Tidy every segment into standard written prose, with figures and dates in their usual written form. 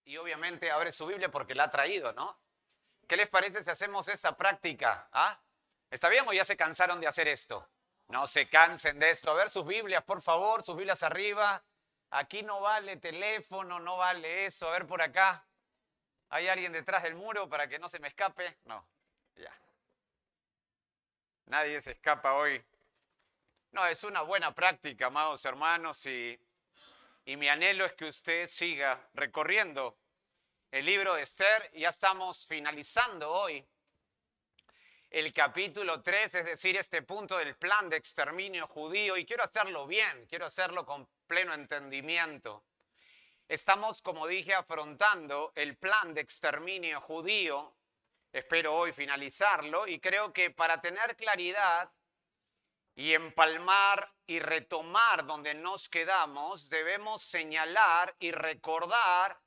y obviamente abre su Biblia porque la ha traído, ¿no? ¿Qué les parece si hacemos esa práctica? ¿Ah? ¿Está bien o ya se cansaron de hacer esto? No se cansen de esto. A ver sus Biblias, por favor, sus Biblias arriba. Aquí no vale teléfono, no vale eso. A ver por acá. ¿Hay alguien detrás del muro para que no se me escape? No, ya. Nadie se escapa hoy. No, es una buena práctica, amados hermanos, y mi anhelo es que usted siga recorriendo el libro de Esther. Ya estamos finalizando hoy el capítulo 3, es decir, este punto del plan de exterminio judío, y quiero hacerlo bien, quiero hacerlo con pleno entendimiento. Estamos, como dije, afrontando el plan de exterminio judío. Espero hoy finalizarlo y creo que para tener claridad y empalmar y retomar donde nos quedamos, debemos señalar y recordar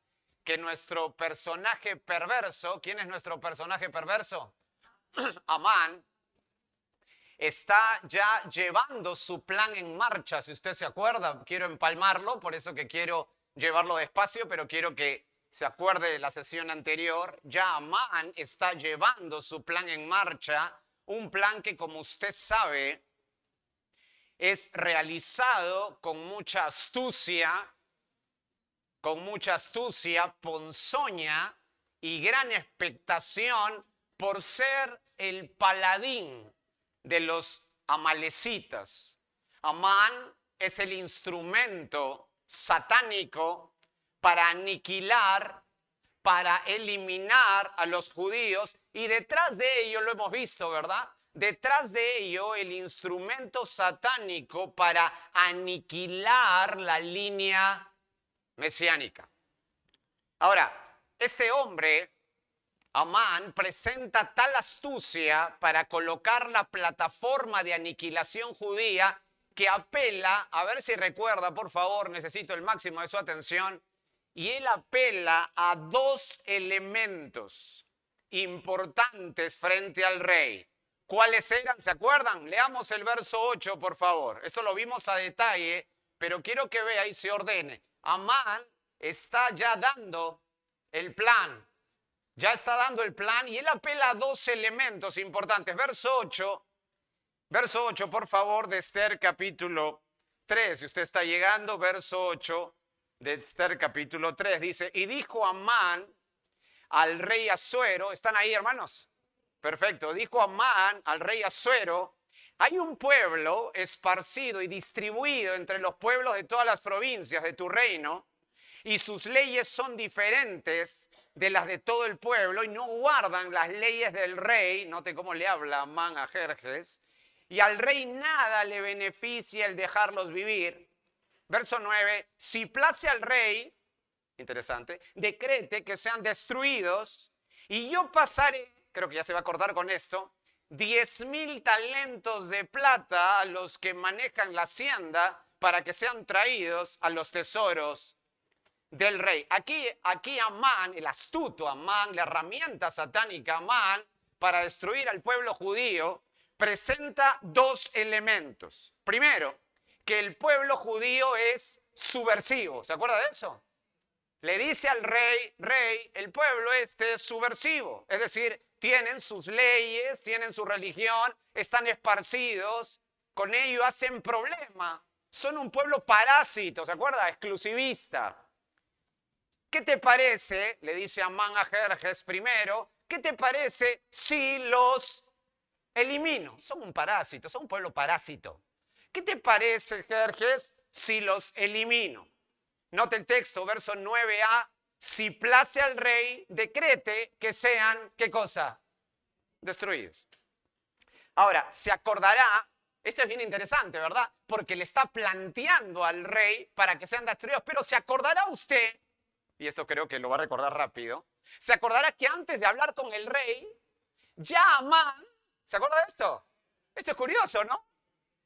que nuestro personaje perverso, ¿quién es nuestro personaje perverso? Amán, está ya llevando su plan en marcha, si usted se acuerda. Quiero empalmarlo, por eso que quiero llevarlo despacio, pero quiero que se acuerde de la sesión anterior. Ya Amán está llevando su plan en marcha, un plan que, como usted sabe, es realizado con mucha astucia, ponzoña y gran expectación por ser el paladín de los amalecitas. Amán es el instrumento satánico para aniquilar, para eliminar a los judíos, y detrás de ello, lo hemos visto, ¿verdad? Detrás de ello, el instrumento satánico para aniquilar la línea mesiánica. Ahora, este hombre, Amán, presenta tal astucia para colocar la plataforma de aniquilación judía que apela, a ver si recuerda, por favor, necesito el máximo de su atención, y él apela a dos elementos importantes frente al rey. ¿Cuáles eran? ¿Se acuerdan? Leamos el verso 8, por favor. Esto lo vimos a detalle, pero quiero que vea y se ordene. Amán está ya dando el plan. Ya está dando el plan y él apela a dos elementos importantes. Verso 8, por favor, de Esther capítulo 3. Si usted está llegando, verso 8 de Esther capítulo 3 dice: y dijo Amán al rey Asuero, ¿están ahí, hermanos? Perfecto. Dijo Amán al rey Asuero: hay un pueblo esparcido y distribuido entre los pueblos de todas las provincias de tu reino, y sus leyes son diferentes de las de todo el pueblo, y no guardan las leyes del rey. Note cómo le habla Amán a Jerjes. Y al rey nada le beneficia el dejarlos vivir. Verso 9, si place al rey, interesante, decrete que sean destruidos, y yo pasaré, creo que ya se va a acordar con esto, 10,000 talentos de plata a los que manejan la hacienda para que sean traídos a los tesoros del rey. Aquí Amán, el astuto Amán, la herramienta satánica Amán para destruir al pueblo judío, presenta dos elementos. Primero, que el pueblo judío es subversivo. ¿Se acuerda de eso? Le dice al rey: rey, el pueblo este es subversivo. Es decir, tienen sus leyes, tienen su religión, están esparcidos, con ello hacen problema. Son un pueblo parásito, ¿se acuerda? Exclusivista. ¿Qué te parece? Le dice Amán a Jerjes primero. ¿Qué te parece si los elimino? Son un parásito, son un pueblo parásito. ¿Qué te parece, Jerjes, si los elimino? Note el texto, verso 9a. Si place al rey, decrete que sean, ¿qué cosa? Destruidos. Ahora, se acordará, esto es bien interesante, ¿verdad? Porque le está planteando al rey para que sean destruidos, pero se acordará usted, y esto creo que lo va a recordar rápido, se acordará que antes de hablar con el rey, ya Amán, ¿se acuerda de esto? Esto es curioso, ¿no?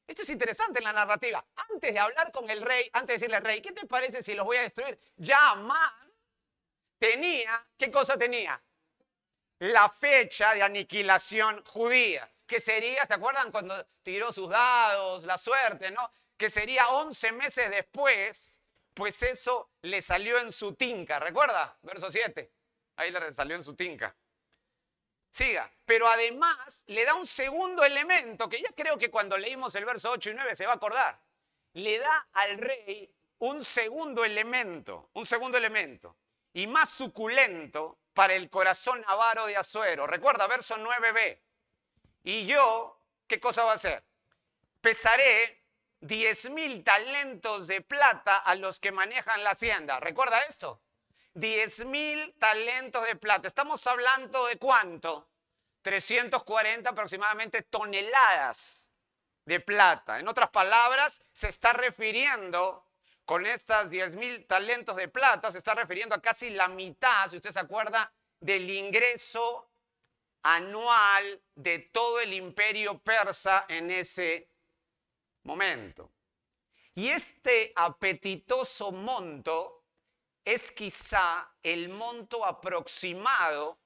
Esto es interesante en la narrativa. Antes de hablar con el rey, antes de decirle al rey: ¿qué te parece si los voy a destruir? Ya Amán tenía, ¿qué cosa tenía? La fecha de aniquilación judía, que sería, ¿se acuerdan cuando tiró sus dados, la suerte, ¿no? Que sería 11 meses después, pues eso le salió en su tinca. ¿Recuerda? Verso 7. Ahí le salió en su tinca. Siga. Pero además le da un segundo elemento, que ya creo que cuando leímos el verso 8 y 9 se va a acordar. Le da al rey un segundo elemento, y más suculento para el corazón avaro de Asuero. Recuerda, verso 9b. Y yo, ¿qué cosa va a hacer? Pesaré 10.000 talentos de plata a los que manejan la hacienda. ¿Recuerda esto? 10.000 talentos de plata. Estamos hablando de ¿cuánto? 340 aproximadamente toneladas de plata. En otras palabras, se está refiriendo, con estas 10.000 talentos de plata, se está refiriendo a casi la mitad, si usted se acuerda, del ingreso anual de todo el imperio persa en ese momento. Y este apetitoso monto es quizá el monto aproximado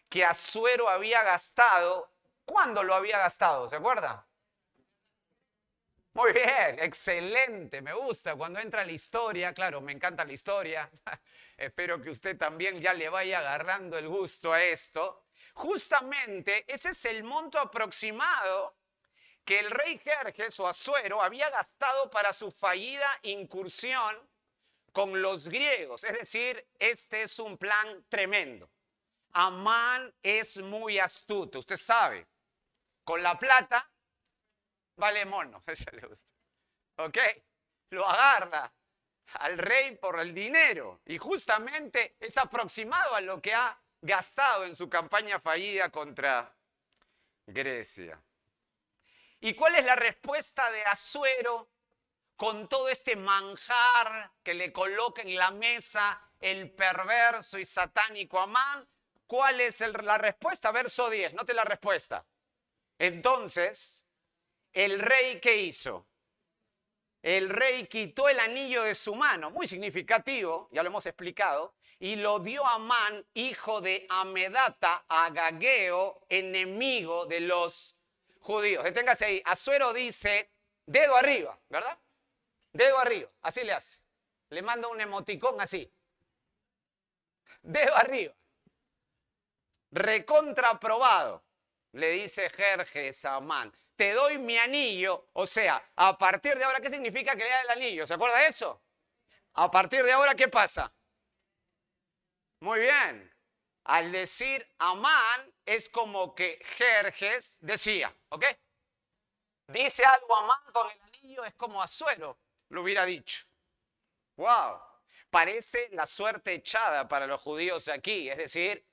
que Asuero había gastado. ¿Cuándo lo había gastado? ¿Se acuerda? Muy bien, excelente, me gusta cuando entra la historia, claro, me encanta la historia. Espero que usted también ya le vaya agarrando el gusto a esto. Justamente ese es el monto aproximado que el rey Jerjes o Asuero había gastado para su fallida incursión con los griegos. Es decir, este es un plan tremendo. Amán es muy astuto, usted sabe. Con la plata vale mono, eso le gusta. ¿Ok? Lo agarra al rey por el dinero y justamente es aproximado a lo que ha gastado en su campaña fallida contra Grecia. ¿Y cuál es la respuesta de Asuero con todo este manjar que le coloca en la mesa el perverso y satánico Amán? ¿Cuál es la respuesta? Verso 10, note la respuesta. Entonces, el rey, ¿qué hizo? El rey quitó el anillo de su mano, muy significativo, ya lo hemos explicado, y lo dio a Amán, hijo de Amedata, Agageo, enemigo de los judíos. Deténgase ahí. Asuero dice, dedo arriba, ¿verdad? Dedo arriba, así le hace. Le manda un emoticón así. Dedo arriba. Recontraprobado, le dice Jerjes a Amán. Te doy mi anillo, o sea, a partir de ahora, ¿qué significa que le da el anillo? ¿Se acuerda de eso? A partir de ahora, ¿qué pasa? Muy bien. Al decir Amán, es como que Jerjes decía, ¿ok? Dice algo Amán con el anillo, es como Asuero lo hubiera dicho. ¡Wow! Parece la suerte echada para los judíos aquí, es decir,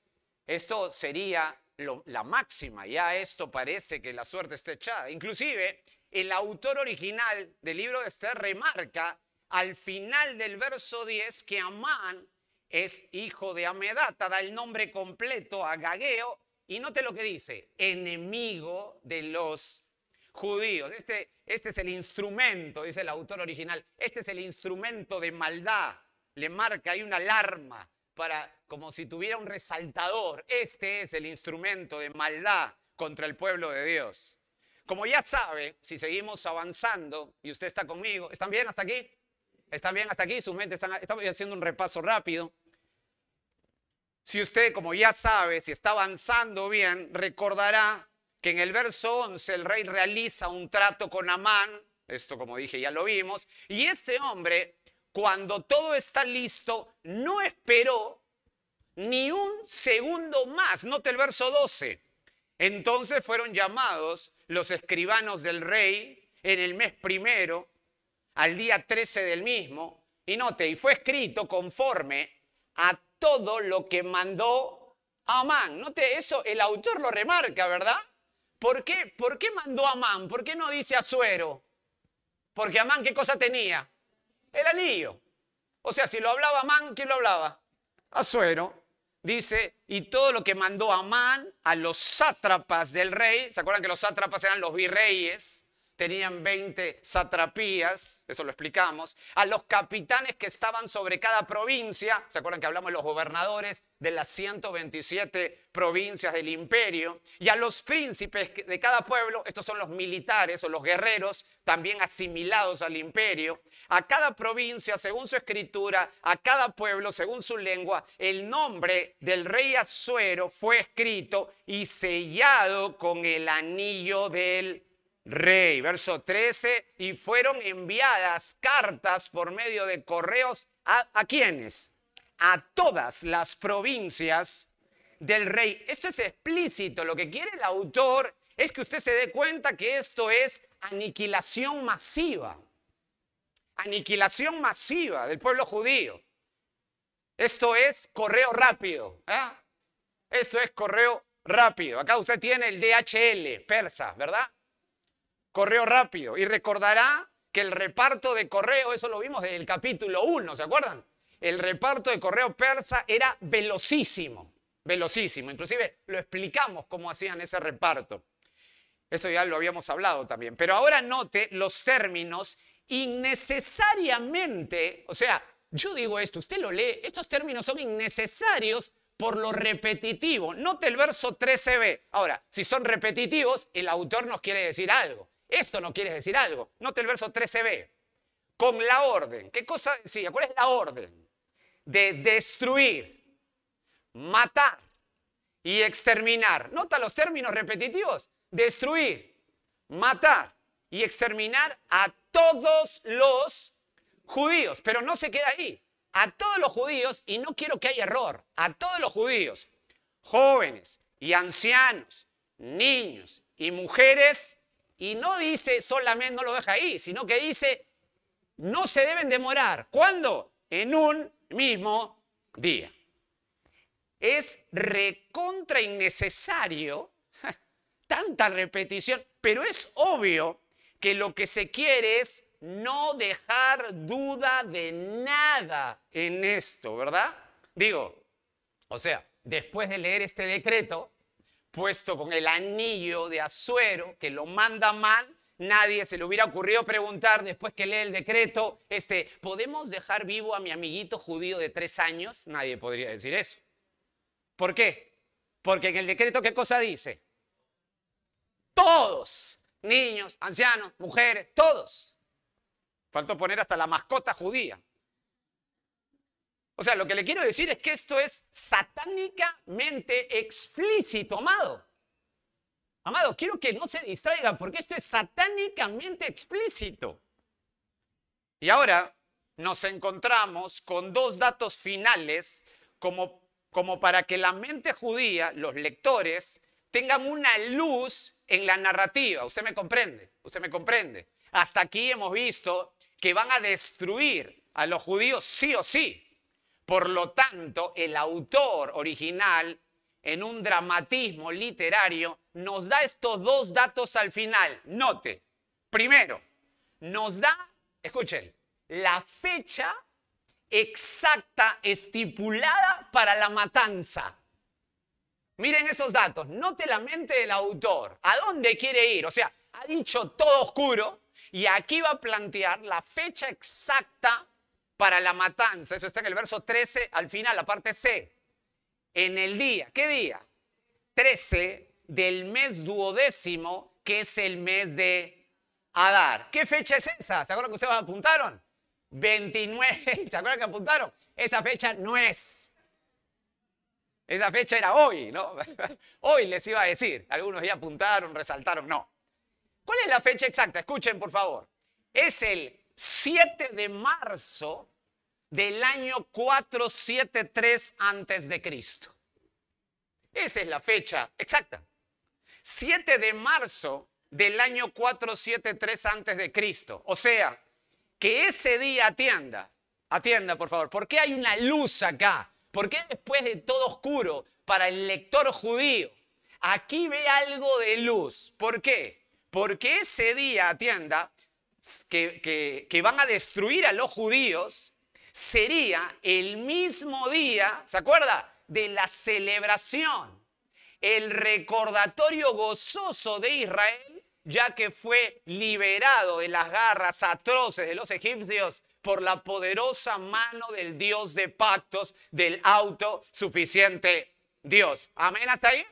esto sería la máxima, ya esto parece que la suerte está echada. Inclusive, el autor original del libro de Esther remarca al final del verso 10 que Amán es hijo de Amedata, da el nombre completo a Agageo, y note lo que dice, enemigo de los judíos. Este es el instrumento, dice el autor original, este es el instrumento de maldad. Le marca ahí una alarma, como si tuviera un resaltador. Este es el instrumento de maldad contra el pueblo de Dios. Como ya sabe, si seguimos avanzando, y usted está conmigo, ¿están bien hasta aquí? ¿Están bien hasta aquí? Su mente estamos haciendo un repaso rápido. Si usted, como ya sabe, si está avanzando bien, recordará que en el verso 11 el rey realiza un trato con Amán. Esto, como dije, ya lo vimos. Y este hombre, cuando todo está listo, no esperó ni un segundo más. Note el verso 12. Entonces fueron llamados los escribanos del rey en el mes primero, al día 13 del mismo. Y note, y fue escrito conforme a todo lo que mandó Amán. Note eso, el autor lo remarca, ¿verdad? ¿Por qué? ¿Por qué mandó Amán? ¿Por qué no dice Asuero? Porque Amán, ¿qué cosa tenía? El anillo. O sea, si lo hablaba Amán, ¿quién lo hablaba? Asuero. Dice, y todo lo que mandó Amán a los sátrapas del rey, ¿se acuerdan que los sátrapas eran los virreyes tenían 20 satrapías, eso lo explicamos, a los capitanes que estaban sobre cada provincia, ¿se acuerdan que hablamos de los gobernadores de las 127 provincias del imperio? Y a los príncipes de cada pueblo, estos son los militares o los guerreros, también asimilados al imperio, a cada provincia según su escritura, a cada pueblo según su lengua, el nombre del rey Asuero fue escrito y sellado con el anillo del rey. Verso 13, y fueron enviadas cartas por medio de correos ¿a quiénes? A todas las provincias del rey. Esto es explícito, lo que quiere el autor es que usted se dé cuenta que esto es aniquilación masiva. Aniquilación masiva del pueblo judío. Esto es correo rápido. Esto es correo rápido. Acá usted tiene el DHL persa, ¿verdad? Correo rápido. Y recordará que el reparto de correo, eso lo vimos desde el capítulo 1, ¿se acuerdan? El reparto de correo persa era velocísimo, velocísimo. Inclusive lo explicamos cómo hacían ese reparto. Esto ya lo habíamos hablado también. Pero ahora note los términos innecesariamente, o sea, yo digo esto, usted lo lee, estos términos son innecesarios por lo repetitivo. Note el verso 13b. Ahora, si son repetitivos, el autor nos quiere decir algo. Esto no quiere decir algo. Note el verso 13b. Con la orden. ¿Qué cosa decía? ¿Cuál es la orden? De destruir, matar y exterminar. ¿Nota los términos repetitivos? Destruir, matar y exterminar a todos los judíos. Pero no se queda ahí. A todos los judíos, y no quiero que haya error, a todos los judíos, jóvenes y ancianos, niños y mujeres, y no dice solamente, no lo deja ahí, sino que dice, no se deben demorar. ¿Cuándo? En un mismo día. Es recontra innecesario tanta repetición, pero es obvio que lo que se quiere es no dejar duda de nada en esto, ¿verdad? Digo, o sea, después de leer este decreto, puesto con el anillo de Asuero, que lo manda mal, nadie se le hubiera ocurrido preguntar después que lee el decreto, ¿podemos dejar vivo a mi amiguito judío de 3 años? Nadie podría decir eso. ¿Por qué? Porque en el decreto, ¿qué cosa dice? Todos, niños, ancianos, mujeres, todos. Faltó poner hasta la mascota judía. O sea, lo que le quiero decir es que esto es satánicamente explícito, amado. Amado, quiero que no se distraigan porque esto es satánicamente explícito. Y ahora nos encontramos con 2 datos finales como para que la mente judía, los lectores, tengan una luz en la narrativa. ¿Usted me comprende? ¿Usted me comprende? Hasta aquí hemos visto que van a destruir a los judíos sí o sí. Por lo tanto, el autor original, en un dramatismo literario, nos da estos 2 datos al final. Note, primero, nos da, escuchen, la fecha exacta estipulada para la matanza. Miren esos datos, note la mente del autor. ¿A dónde quiere ir? O sea, ha dicho todo oscuro. Y aquí va a plantear la fecha exacta para la matanza. Eso está en el verso 13, al final, la parte C. En el día, ¿qué día? 13 del mes 12º, que es el mes de Adar. ¿Qué fecha es esa? ¿Se acuerdan que ustedes apuntaron? 29. ¿Se acuerdan que apuntaron? Esa fecha no es. Esa fecha era hoy, ¿no? Hoy les iba a decir. Algunos ya apuntaron, resaltaron, no. ¿Cuál es la fecha exacta? Escuchen, por favor. Es el 7 de marzo del año 473 antes de Cristo. Esa es la fecha exacta. 7 de marzo del año 473 antes de Cristo. O sea, que ese día atienda, por favor. ¿Por qué hay una luz acá? ¿Por qué después de todo oscuro para el lector judío? Aquí ve algo de luz. ¿Por qué? Porque ese día, atienda, que van a destruir a los judíos, sería el mismo día, ¿se acuerda? De la celebración, el recordatorio gozoso de Israel ya que fue liberado de las garras atroces de los egipcios por la poderosa mano del Dios de pactos, del autosuficiente Dios. ¿Amén hasta ahí?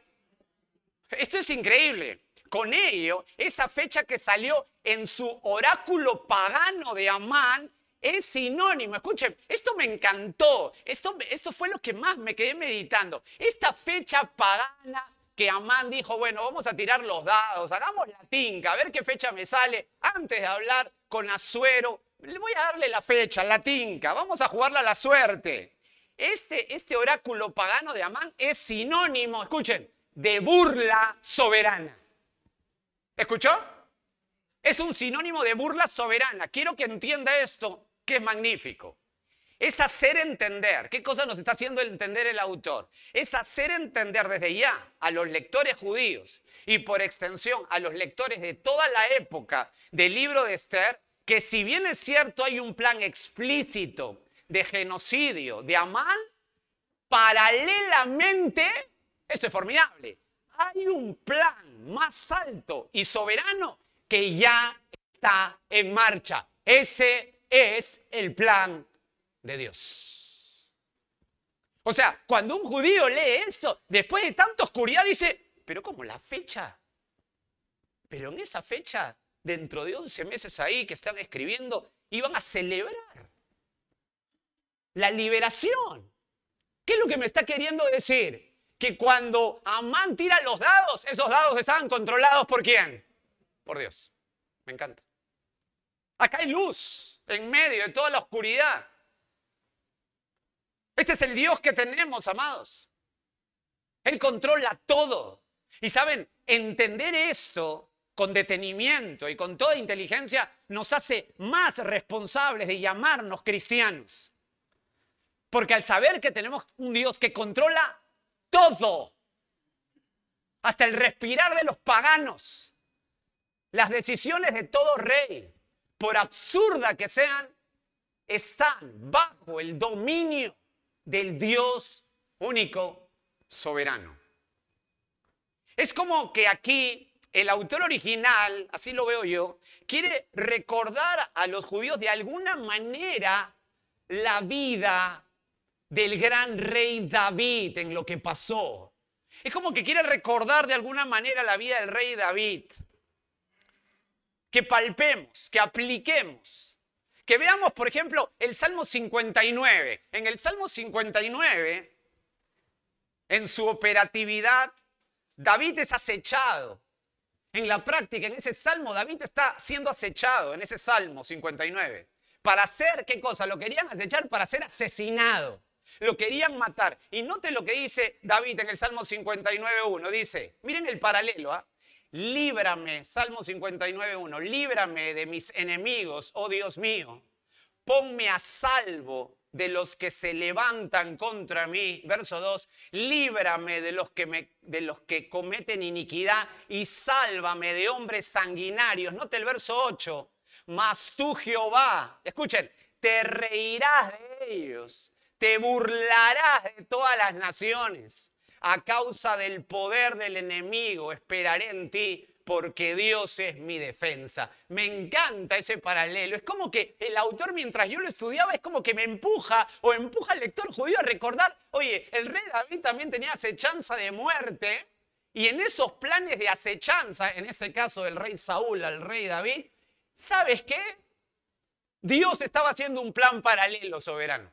Esto es increíble. Con ello, esa fecha que salió en su oráculo pagano de Amán es sinónimo. Escuchen, esto me encantó. Esto fue lo que más me quedé meditando. Esta fecha pagana que Amán dijo, bueno, vamos a tirar los dados, hagamos la tinca, a ver qué fecha me sale. Antes de hablar con Asuero, le voy a darle la fecha, la tinca, vamos a jugarla a la suerte. Este oráculo pagano de Amán es sinónimo, escuchen, de burla soberana. ¿Escuchó? Es un sinónimo de burla soberana. Quiero que entienda esto, que es magnífico. Es hacer entender. ¿Qué cosa nos está haciendo entender el autor? Es hacer entender desde ya a los lectores judíos y por extensión a los lectores de toda la época del libro de Esther, que si bien es cierto hay un plan explícito de genocidio de Amán, paralelamente, esto es formidable, hay un plan más alto y soberano que ya está en marcha. Ese es el plan de Dios. O sea, cuando un judío lee eso, después de tanta oscuridad dice, pero ¿cómo la fecha? Pero en esa fecha, dentro de 11 meses ahí que están escribiendo, iban a celebrar la liberación. ¿Qué es lo que me está queriendo decir? Que cuando Amán tira los dados, esos dados estaban controlados ¿por quién? Por Dios. Me encanta. Acá hay luz en medio de toda la oscuridad. Este es el Dios que tenemos, amados. Él controla todo. Y saben, entender esto con detenimiento y con toda inteligencia nos hace más responsables de llamarnos cristianos. Porque al saber que tenemos un Dios que controla todo, hasta el respirar de los paganos, las decisiones de todo rey, por absurda que sean, están bajo el dominio del Dios único, soberano. Es como que aquí el autor original, así lo veo yo, quiere recordar a los judíos de alguna manera la vida del gran rey David en lo que pasó. Es como que quiere recordar de alguna manera la vida del rey David. Que palpemos, que apliquemos, que veamos, por ejemplo, el Salmo 59. En el Salmo 59, en su operatividad, David es acechado. En la práctica, en ese Salmo, David está siendo acechado, en ese Salmo 59. ¿Para hacer qué cosa? Lo querían acechar para ser asesinado. Lo querían matar. Y noten lo que dice David en el Salmo 59.1. Dice, miren el paralelo, ¿ah? Líbrame, Salmo 59.1, líbrame de mis enemigos, oh Dios mío. Ponme a salvo de los que se levantan contra mí. Verso 2, líbrame de los que cometen iniquidad y sálvame de hombres sanguinarios. Note el verso 8, mas tú Jehová, escuchen, te reirás de ellos, te burlarás de todas las naciones. A causa del poder del enemigo esperaré en ti, porque Dios es mi defensa. Me encanta ese paralelo. Es como que el autor, mientras yo lo estudiaba, es como que me empuja o empuja al lector judío a recordar, oye, el rey David también tenía acechanza de muerte, y en esos planes de acechanza, en este caso del rey Saúl al rey David, ¿sabes qué? Dios estaba haciendo un plan paralelo, soberano.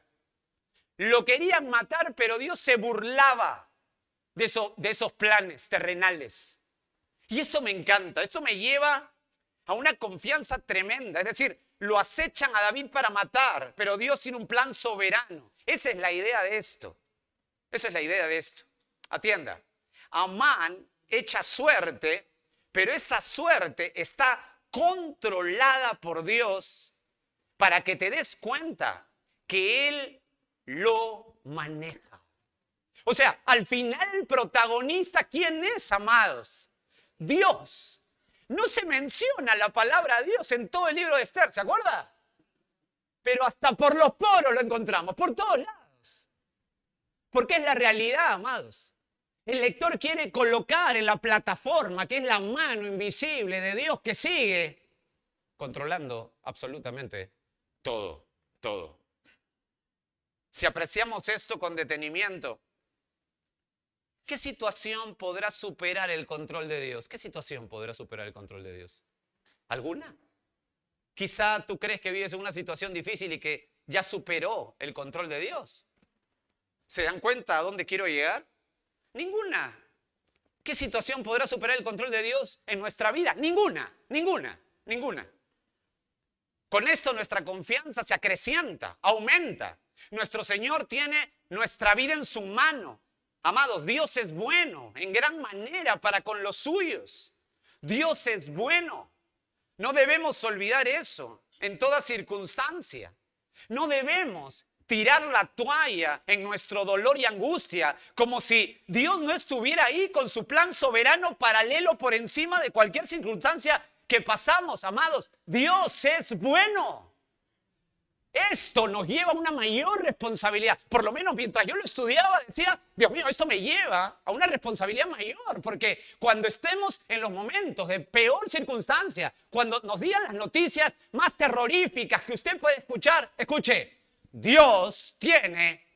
Lo querían matar, pero Dios se burlaba de esos planes terrenales. Y esto me encanta, esto me lleva a una confianza tremenda. Es decir, lo acechan a David para matar, pero Dios tiene un plan soberano. Esa es la idea de esto. Esa es la idea de esto. Atienda, Amán echa suerte, pero esa suerte está controlada por Dios para que te des cuenta que Él lo maneja. O sea, al final el protagonista, ¿quién es, amados? Dios. No se menciona la palabra Dios en todo el libro de Esther, ¿se acuerda? Pero hasta por los poros lo encontramos, por todos lados. Porque es la realidad, amados. El lector quiere colocar en la plataforma, que es la mano invisible de Dios que sigue controlando absolutamente todo, todo. Si apreciamos esto con detenimiento, ¿qué situación podrá superar el control de Dios? ¿Qué situación podrá superar el control de Dios? ¿Alguna? Quizá tú crees que vives en una situación difícil y que ya superó el control de Dios. ¿Se dan cuenta a dónde quiero llegar? Ninguna. ¿Qué situación podrá superar el control de Dios en nuestra vida? Ninguna, ninguna, ninguna. Con esto nuestra confianza se acrecienta, aumenta. Nuestro Señor tiene nuestra vida en su mano. Amados, Dios es bueno en gran manera para con los suyos. Dios es bueno. No debemos olvidar eso en toda circunstancia. No debemos tirar la toalla en nuestro dolor y angustia como si Dios no estuviera ahí con su plan soberano paralelo por encima de cualquier circunstancia que pasamos, amados. Dios es bueno. Esto nos lleva a una mayor responsabilidad. Por lo menos mientras yo lo estudiaba decía, Dios mío, esto me lleva a una responsabilidad mayor. Porque cuando estemos en los momentos de peor circunstancia, cuando nos digan las noticias más terroríficas que usted puede escuchar, escuche, Dios tiene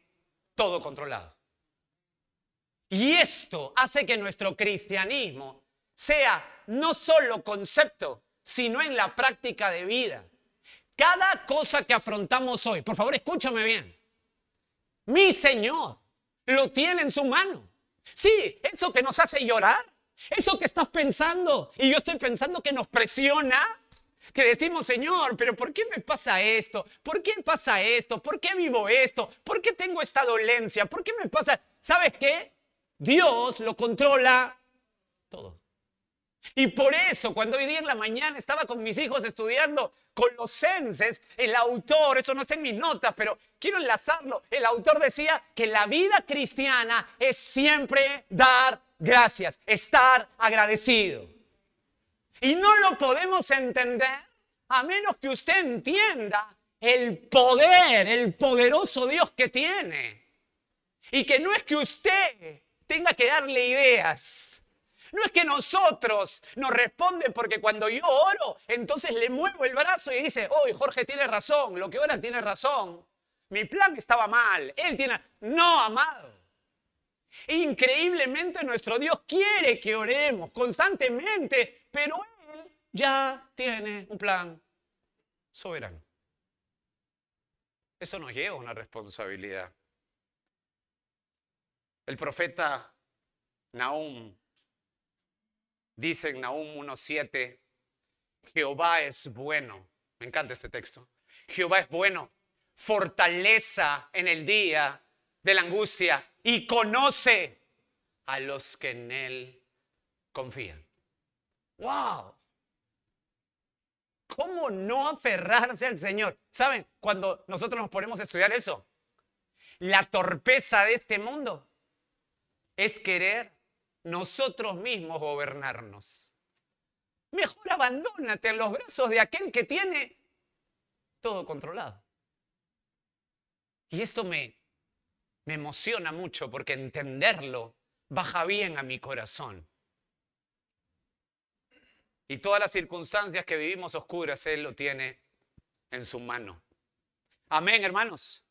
todo controlado. Y esto hace que nuestro cristianismo sea no solo concepto, sino en la práctica de vida. Cada cosa que afrontamos hoy, por favor escúchame bien, mi Señor lo tiene en su mano. Sí, eso que nos hace llorar, eso que estás pensando y yo estoy pensando que nos presiona, que decimos, Señor, pero ¿por qué me pasa esto? ¿Por qué pasa esto? ¿Por qué vivo esto? ¿Por qué tengo esta dolencia? ¿Por qué me pasa? ¿Sabes qué? Dios lo controla todo. Y por eso, cuando hoy día en la mañana estaba con mis hijos estudiando Colosenses, el autor, eso no está en mis notas, pero quiero enlazarlo, el autor decía que la vida cristiana es siempre dar gracias, estar agradecido. Y no lo podemos entender a menos que usted entienda el poder, el poderoso Dios que tiene. Y que no es que usted tenga que darle ideas. No es que nosotros nos responden porque cuando yo oro, entonces le muevo el brazo y dice, oh, Jorge tiene razón, lo que ora tiene razón. Mi plan estaba mal, él tiene... No, amado. Increíblemente nuestro Dios quiere que oremos constantemente, pero Él ya tiene un plan soberano. Eso nos lleva a una responsabilidad. El profeta Nahum dice en Nahum 1:7, Jehová es bueno. Me encanta este texto. Jehová es bueno, fortaleza en el día de la angustia y conoce a los que en Él confían. ¡Wow! ¿Cómo no aferrarse al Señor? ¿Saben? Cuando nosotros nos ponemos a estudiar eso, la torpeza de este mundo es querer nosotros mismos gobernarnos. Mejor abandónate en los brazos de aquel que tiene todo controlado. Y esto me emociona mucho porque entenderlo baja bien a mi corazón. Y todas las circunstancias que vivimos oscuras, Él lo tiene en su mano. Amén, hermanos.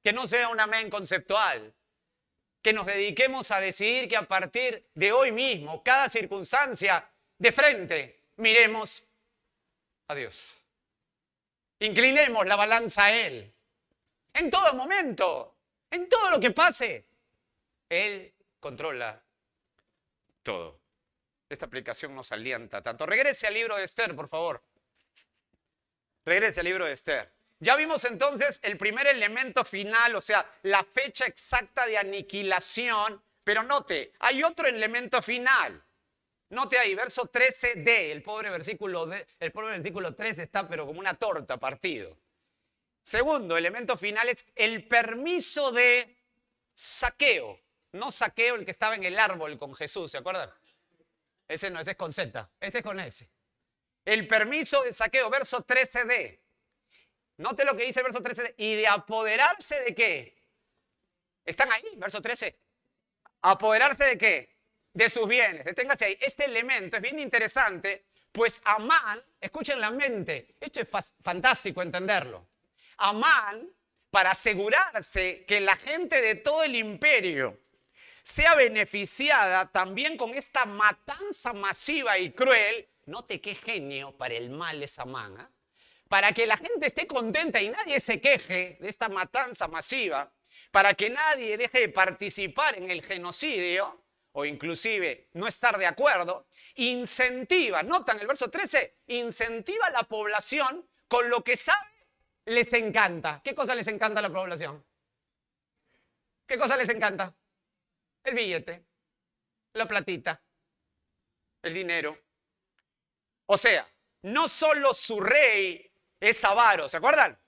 Que no sea un amén conceptual. Que nos dediquemos a decidir que a partir de hoy mismo, cada circunstancia de frente, miremos a Dios. Inclinemos la balanza a Él. En todo momento, en todo lo que pase, Él controla todo. Esta aplicación nos alienta tanto. Regrese al libro de Esther, por favor. Regrese al libro de Esther. Ya vimos entonces el primer elemento final, o sea, la fecha exacta de aniquilación. Pero note, hay otro elemento final. Note ahí, verso 13d. El pobre versículo 13 está pero como una torta partido. Segundo elemento final es el permiso de saqueo. No Saqueo el que estaba en el árbol con Jesús, ¿se acuerdan? Ese no, ese es con Z, este es con S. El permiso de saqueo, verso 13d. Note lo que dice el verso 13d. ¿Y de apoderarse de qué? ¿Están ahí? Verso 13. ¿Apoderarse de qué? De sus bienes. Deténgase ahí. Este elemento es bien interesante, pues Amán, escuchen la mente, esto es fantástico entenderlo. Amán, para asegurarse que la gente de todo el imperio sea beneficiada también con esta matanza masiva y cruel, note qué genio para el mal es Amán, ¿eh? Para que la gente esté contenta y nadie se queje de esta matanza masiva, para que nadie deje de participar en el genocidio, o inclusive no estar de acuerdo, incentiva, notan el verso 13, incentiva a la población con lo que sabe les encanta. ¿Qué cosa les encanta a la población? ¿Qué cosa les encanta? El billete, la platita, el dinero. O sea, no solo su rey es avaro, ¿se acuerdan?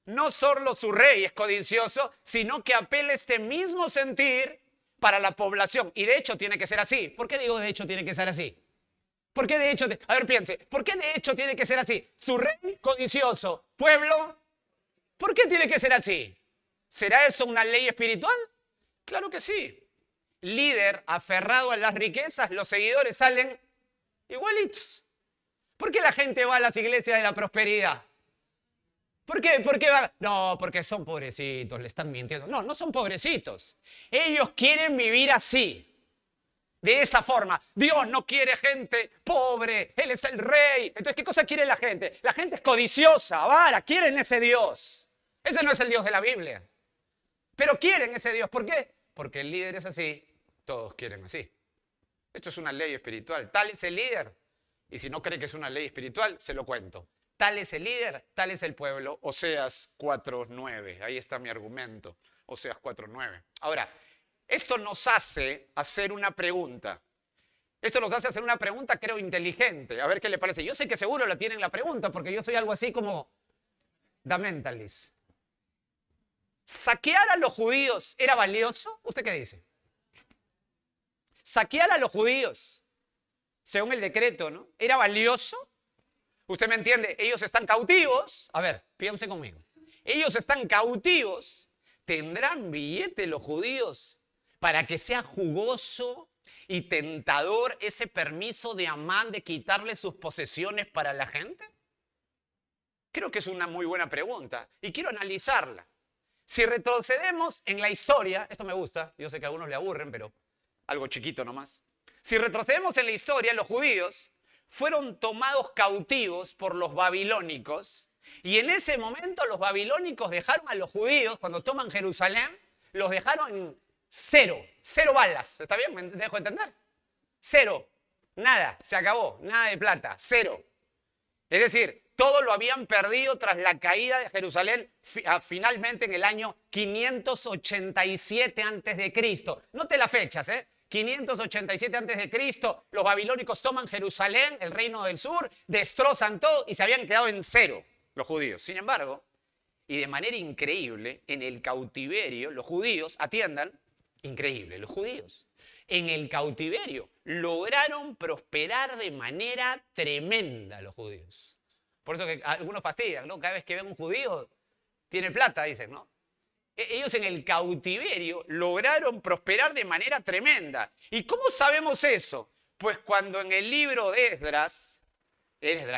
No solo su rey es codicioso, sino que apela este mismo sentir para la población. Y de hecho tiene que ser así. ¿Por qué digo de hecho tiene que ser así? ¿Por qué de hecho? A ver, piense. ¿Por qué de hecho tiene que ser así? Su rey codicioso, pueblo. ¿Por qué tiene que ser así? ¿Será eso una ley espiritual? Claro que sí. Líder aferrado a las riquezas, los seguidores salen igualitos. ¿Por qué la gente va a las iglesias de la prosperidad? ¿Por qué? ¿Por qué va? No, porque son pobrecitos, le están mintiendo. No, no son pobrecitos. Ellos quieren vivir así, de esa forma. Dios no quiere gente pobre, Él es el rey. Entonces, ¿qué cosa quiere la gente? La gente es codiciosa, avara, quieren ese Dios. Ese no es el Dios de la Biblia. Pero quieren ese Dios. ¿Por qué? Porque el líder es así, todos quieren así. Esto es una ley espiritual. Tal es el líder. Y si no cree que es una ley espiritual, se lo cuento. Tal es el líder, tal es el pueblo. Oseas 4:9. Ahí está mi argumento. Oseas 4:9. Ahora, esto nos hace hacer una pregunta. Esto nos hace hacer una pregunta, creo, inteligente. A ver qué le parece. Yo sé que seguro la tienen la pregunta, porque yo soy algo así como The Mentalist. ¿Saquear a los judíos era valioso? ¿Usted qué dice? Saquear a los judíos, según el decreto, ¿no? ¿Era valioso? ¿Usted me entiende? Ellos están cautivos. A ver, piense conmigo. Ellos están cautivos. ¿Tendrán billete los judíos para que sea jugoso y tentador ese permiso de Amán de quitarle sus posesiones para la gente? Creo que es una muy buena pregunta y quiero analizarla. Si retrocedemos en la historia, esto me gusta, yo sé que a algunos le aburren, pero algo chiquito nomás. Si retrocedemos en la historia, los judíos fueron tomados cautivos por los babilónicos y en ese momento los babilónicos dejaron a los judíos, cuando toman Jerusalén, los dejaron en cero balas. ¿Está bien? ¿Me dejo entender? Cero, nada, se acabó, nada de plata, cero. Es decir, todo lo habían perdido tras la caída de Jerusalén finalmente en el año 587 a.C. Note las fechas, 587 a.C., los babilónicos toman Jerusalén, el reino del sur, destrozan todo y se habían quedado en cero los judíos. Sin embargo, y de manera increíble, en el cautiverio, los judíos, atiendan, increíble, los judíos, en el cautiverio lograron prosperar de manera tremenda los judíos. Por eso que algunos fastidian, ¿no? Cada vez que ven un judío, tiene plata, dicen, ¿no? Ellos en el cautiverio lograron prosperar de manera tremenda. ¿Y cómo sabemos eso? Pues cuando en el libro de Esdras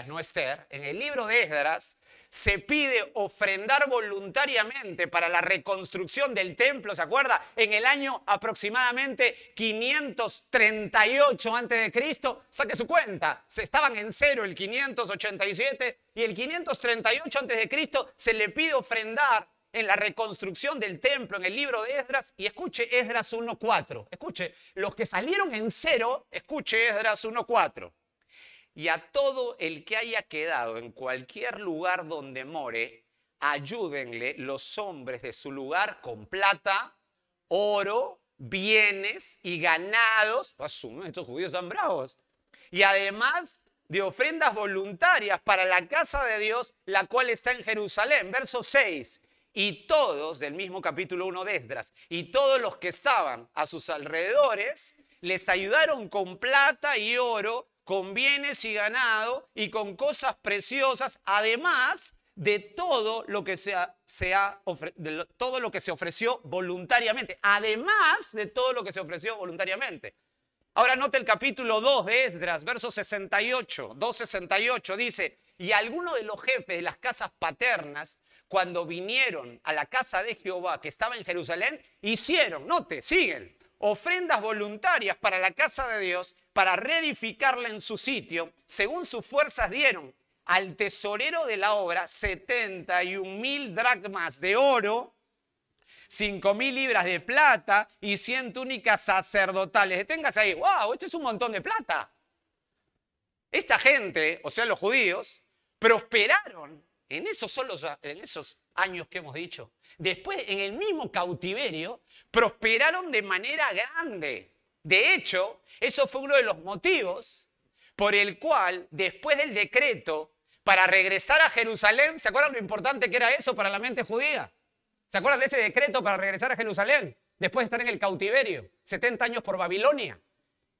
no Esther, en el libro de Esdras se pide ofrendar voluntariamente para la reconstrucción del templo, ¿se acuerda? En el año aproximadamente 538 a.C., saque su cuenta, estaban en cero el 587 y el 538 a.C. se le pide ofrendar en la reconstrucción del templo, en el libro de Esdras, y escuche Esdras 1:4. Escuche, los que salieron en cero, escuche Esdras 1:4. Y a todo el que haya quedado en cualquier lugar donde more, ayúdenle los hombres de su lugar con plata, oro, bienes y ganados. Estos judíos son bravos. Y además de ofrendas voluntarias para la casa de Dios, la cual está en Jerusalén. Verso 6. Y todos, del mismo capítulo 1 de Esdras, y todos los que estaban a sus alrededores, les ayudaron con plata y oro, con bienes y ganado y con cosas preciosas, además de todo lo que todo lo que se ofreció voluntariamente. Además de todo lo que se ofreció voluntariamente. Ahora note el capítulo 2 de Esdras, verso 68, 2:68, dice, y algunos de los jefes de las casas paternas, cuando vinieron a la casa de Jehová que estaba en Jerusalén, hicieron, note, siguen, ofrendas voluntarias para la casa de Dios, para reedificarla en su sitio, según sus fuerzas dieron al tesorero de la obra 71,000 dracmas de oro, 5,000 libras de plata y 100 túnicas sacerdotales. Deténgase ahí. ¡Wow! Esto es un montón de plata. Esta gente, o sea, los judíos, prosperaron en esos años que hemos dicho. Después, en el mismo cautiverio, prosperaron de manera grande. De hecho, eso fue uno de los motivos por el cual, después del decreto para regresar a Jerusalén, ¿se acuerdan lo importante que era eso para la mente judía? ¿Se acuerdan de ese decreto para regresar a Jerusalén? Después de estar en el cautiverio, 70 años por Babilonia,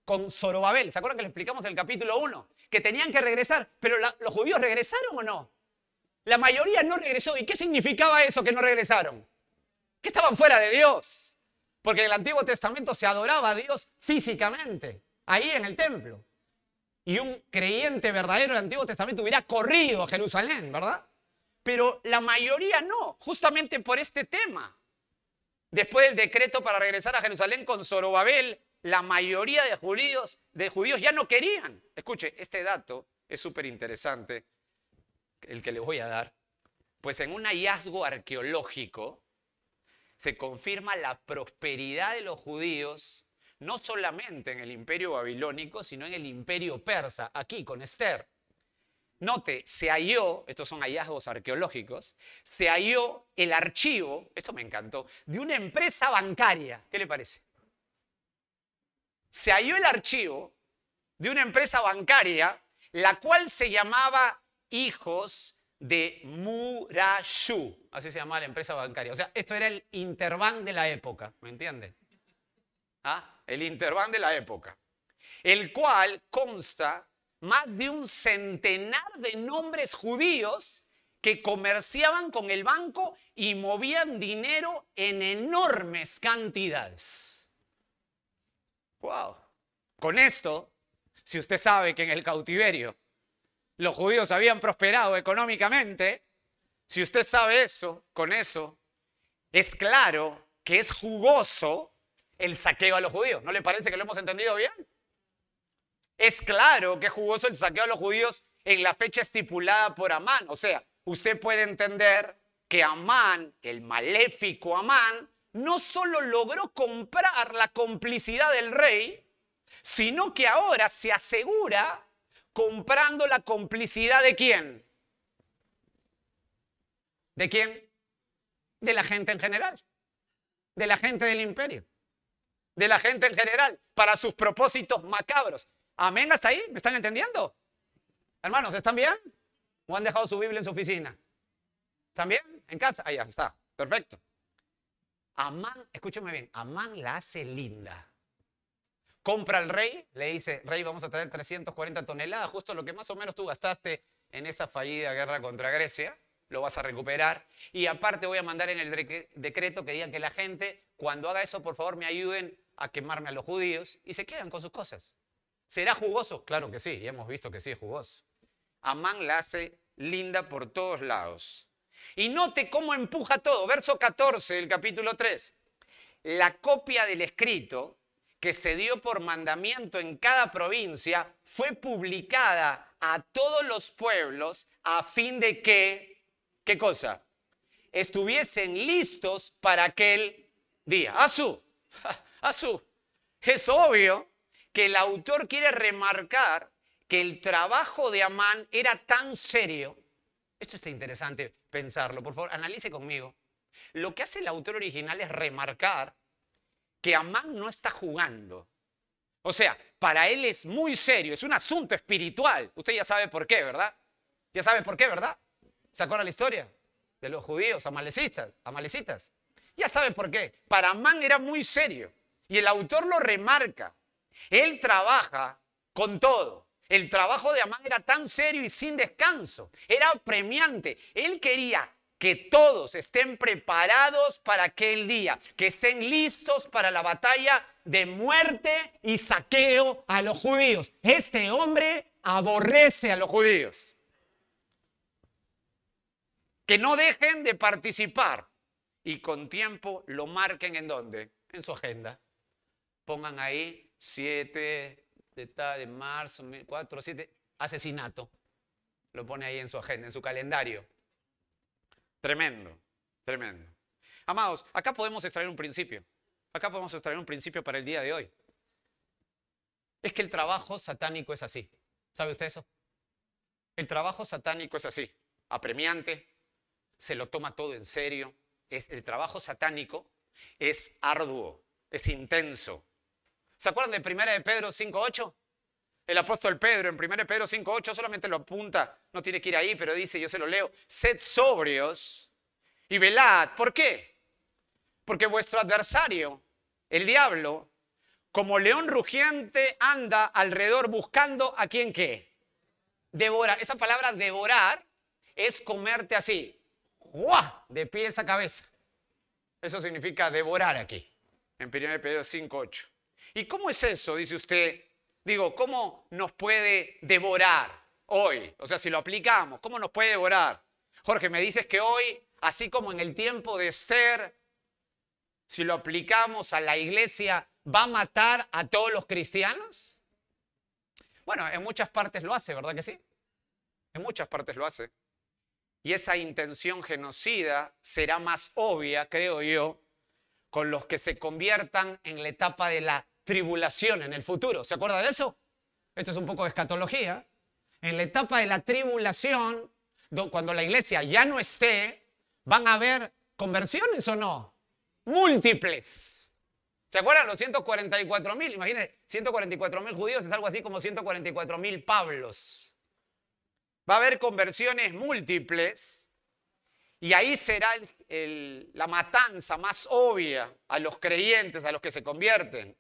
con Zorobabel. ¿Se acuerdan que le explicamos en el capítulo 1? Que tenían que regresar, pero ¿los judíos regresaron o no? La mayoría no regresó. ¿Y qué significaba eso que no regresaron? Que estaban fuera de Dios. Porque en el Antiguo Testamento se adoraba a Dios físicamente, ahí en el templo. Y un creyente verdadero del Antiguo Testamento hubiera corrido a Jerusalén, ¿verdad? Pero la mayoría no, justamente por este tema. Después del decreto para regresar a Jerusalén con Zorobabel, la mayoría de judíos ya no querían. Escuche, este dato es súper interesante, el que les voy a dar. Pues en un hallazgo arqueológico se confirma la prosperidad de los judíos, no solamente en el imperio babilónico, sino en el imperio persa, aquí con Esther. Note, se halló, estos son hallazgos arqueológicos, se halló el archivo, esto me encantó, de una empresa bancaria. ¿Qué le parece? Se halló el archivo de una empresa bancaria, la cual se llamaba Hijos de Murashu. Así se llamaba la empresa bancaria. O sea, esto era el Interbank de la época, ¿me entienden? ¿Ah? El Interbank de la época. El cual consta más de un centenar de nombres judíos que comerciaban con el banco y movían dinero en enormes cantidades. ¡Wow! Con esto, si usted sabe que en el cautiverio los judíos habían prosperado económicamente, si usted sabe eso, con eso, es claro que es jugoso el saqueo a los judíos. ¿No le parece que lo hemos entendido bien? Es claro que es jugoso el saqueo a los judíos en la fecha estipulada por Amán. O sea, usted puede entender que Amán, el maléfico Amán, no solo logró comprar la complicidad del rey, sino que ahora se asegura comprando la complicidad ¿de quién? ¿De quién? De la gente en general, de la gente del imperio, de la gente en general, para sus propósitos macabros. Amén, ¿hasta ahí? ¿Me están entendiendo? Hermanos, ¿están bien? ¿O han dejado su Biblia en su oficina? ¿Están bien? ¿En casa? Ahí está, perfecto. Amán, escúcheme bien, Amán la hace linda. Compra al rey, le dice, rey, vamos a traer 340 toneladas, justo lo que más o menos tú gastaste en esa fallida guerra contra Grecia, lo vas a recuperar. Y aparte voy a mandar en el decreto que digan que la gente, cuando haga eso, por favor, me ayuden a quemarme a los judíos y se quedan con sus cosas. ¿Será jugoso? Claro que sí, ya hemos visto que sí es jugoso. Amán la hace linda por todos lados. Y note cómo empuja todo. Verso 14 del capítulo 3. La copia del escrito que se dio por mandamiento en cada provincia fue publicada a todos los pueblos a fin de que, ¿qué cosa? Estuviesen listos para aquel día. ¡Asú! Es obvio que el autor quiere remarcar que el trabajo de Amán era tan serio. Esto está interesante pensarlo, por favor, analice conmigo. Lo que hace el autor original es remarcar que Amán no está jugando. O sea, para él es muy serio, es un asunto espiritual. Usted ya sabe por qué, ¿verdad? Ya sabe por qué, ¿verdad? ¿Se acuerda la historia de los judíos amalecitas? Ya sabe por qué. Para Amán era muy serio y el autor lo remarca. Él trabaja con todo. El trabajo de Amán era tan serio y sin descanso. Era apremiante. Él quería que todos estén preparados para aquel día, que estén listos para la batalla de muerte y saqueo a los judíos. Este hombre aborrece a los judíos. Que no dejen de participar y con tiempo lo marquen ¿en dónde? En su agenda. Pongan ahí 7 de marzo, 4, 7, asesinato. Lo pone ahí en su agenda, en su calendario. Tremendo, tremendo. Amados, acá podemos extraer un principio. Acá podemos extraer un principio para el día de hoy. Es que el trabajo satánico es así. ¿Sabe usted eso? El trabajo satánico es así. Apremiante, se lo toma todo en serio. El trabajo satánico es arduo, es intenso. ¿Se acuerdan de 1 de Pedro 5:8? El apóstol Pedro en 1 de Pedro 5:8 solamente lo apunta, no tiene que ir ahí, pero dice, yo se lo leo, sed sobrios y velad. ¿Por qué? Porque vuestro adversario, el diablo, como león rugiente, anda alrededor buscando a quien qué. Devorar. Esa palabra devorar es comerte así, ¡guau!, de pies a cabeza. Eso significa devorar aquí, en 1 de Pedro 5:8. ¿Y cómo es eso? Dice usted. Digo, ¿cómo nos puede devorar hoy? O sea, si lo aplicamos, ¿cómo nos puede devorar? Jorge, me dices que hoy, así como en el tiempo de Esther, si lo aplicamos a la iglesia, ¿va a matar a todos los cristianos? Bueno, en muchas partes lo hace, ¿verdad que sí? En muchas partes lo hace. Y esa intención genocida será más obvia, creo yo, con los que se conviertan en la etapa de la tribulación en el futuro. ¿Se acuerda de eso? Esto es un poco de escatología. En la etapa de la tribulación, cuando la iglesia ya no esté, ¿van a haber conversiones o no? Múltiples. ¿Se acuerdan los 144.000? Imagínense, 144.000 judíos es algo así como 144.000 Pablos. Va a haber conversiones múltiples y ahí será la matanza más obvia a los creyentes, a los que se convierten.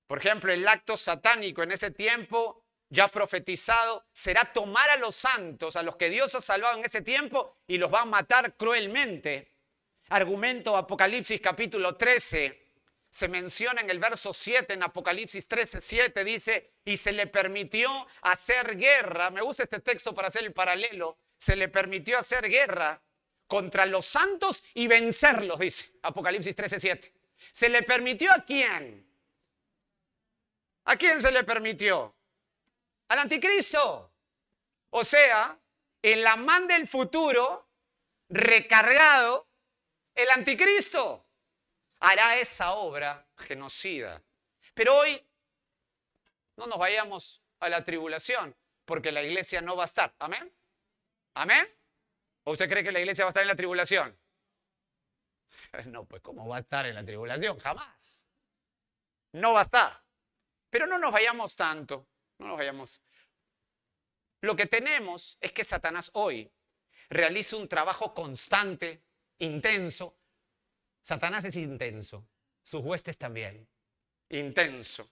Por ejemplo, el acto satánico en ese tiempo, ya profetizado, será tomar a los santos, a los que Dios ha salvado en ese tiempo, y los va a matar cruelmente. Argumento Apocalipsis capítulo 13, se menciona en el verso 7, en Apocalipsis 13, 7, dice, y se le permitió hacer guerra, me gusta este texto para hacer el paralelo, se le permitió hacer guerra contra los santos y vencerlos, dice Apocalipsis 13, 7. ¿Se le permitió a quién? ¿A quién se le permitió? Al anticristo. O sea, el Amán del futuro, recargado, el anticristo, hará esa obra genocida. Pero hoy no nos vayamos a la tribulación, porque la iglesia no va a estar. ¿Amén? ¿Amén? ¿O usted cree que la iglesia va a estar en la tribulación? No, pues ¿cómo va a estar en la tribulación? Jamás. No va a estar. Pero no nos vayamos tanto, no nos vayamos. Lo que tenemos es que Satanás hoy realiza un trabajo constante, intenso. Satanás es intenso, sus huestes también, intenso.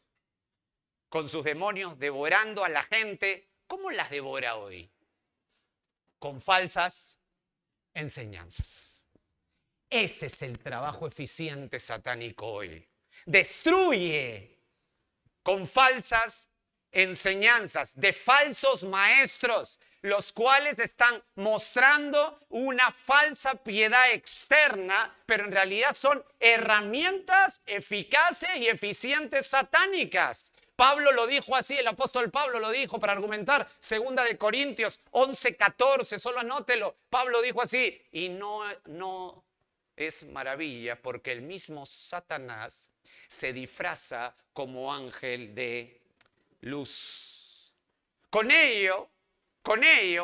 Con sus demonios devorando a la gente. ¿Cómo las devora hoy? Con falsas enseñanzas. Ese es el trabajo eficiente satánico hoy. Destruye con falsas enseñanzas de falsos maestros, los cuales están mostrando una falsa piedad externa, pero en realidad son herramientas eficaces y eficientes satánicas. Pablo lo dijo así, el apóstol Pablo lo dijo para argumentar, 2 de Corintios 11:14, solo anótelo. Pablo dijo así, y no es maravilla porque el mismo Satanás se disfraza como ángel de luz. Con ello,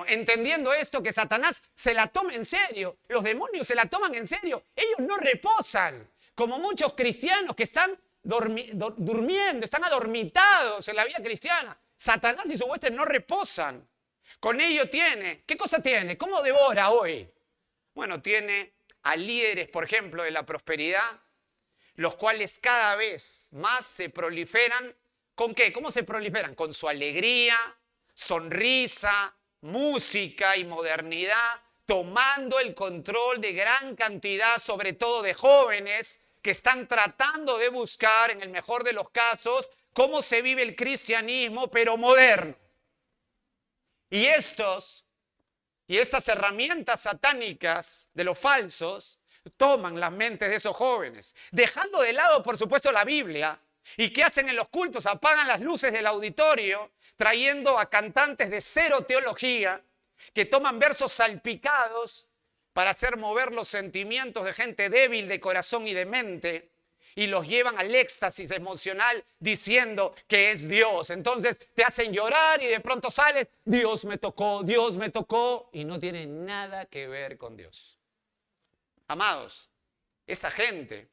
entendiendo esto, que Satanás se la toma en serio, los demonios se la toman en serio, ellos no reposan, como muchos cristianos que están durmiendo, están adormitados en la vida cristiana. Satanás y sus huestes no reposan. Con ello tiene, ¿qué cosa tiene? ¿Cómo devora hoy? Bueno, tiene a líderes, por ejemplo, de la prosperidad, los cuales cada vez más se proliferan ¿Con qué? ¿Cómo se proliferan? Con su alegría, sonrisa, música y modernidad, tomando el control de gran cantidad, sobre todo de jóvenes, que están tratando de buscar, en el mejor de los casos, cómo se vive el cristianismo, pero moderno. Y estas herramientas satánicas de los falsos toman las mentes de esos jóvenes, dejando de lado, por supuesto, la Biblia. ¿Y qué hacen en los cultos? Apagan las luces del auditorio, trayendo a cantantes de cero teología, que toman versos salpicados para hacer mover los sentimientos de gente débil de corazón y de mente, y los llevan al éxtasis emocional diciendo que es Dios. Entonces te hacen llorar y de pronto sales, Dios me tocó, y no tiene nada que ver con Dios. Amados, esta gente,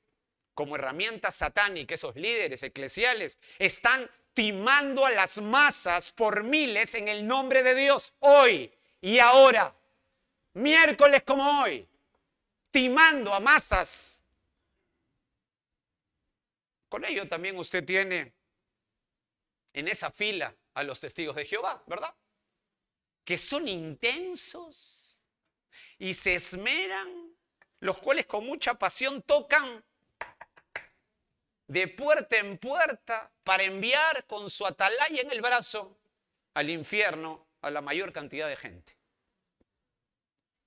como herramienta satánica, esos líderes eclesiales, están timando a las masas por miles en el nombre de Dios, hoy y ahora, miércoles como hoy, timando a masas. Con ello también usted tiene en esa fila a los testigos de Jehová, ¿verdad? Que son intensos y se esmeran, los cuales con mucha pasión tocan de puerta en puerta para enviar con su atalaya en el brazo al infierno a la mayor cantidad de gente.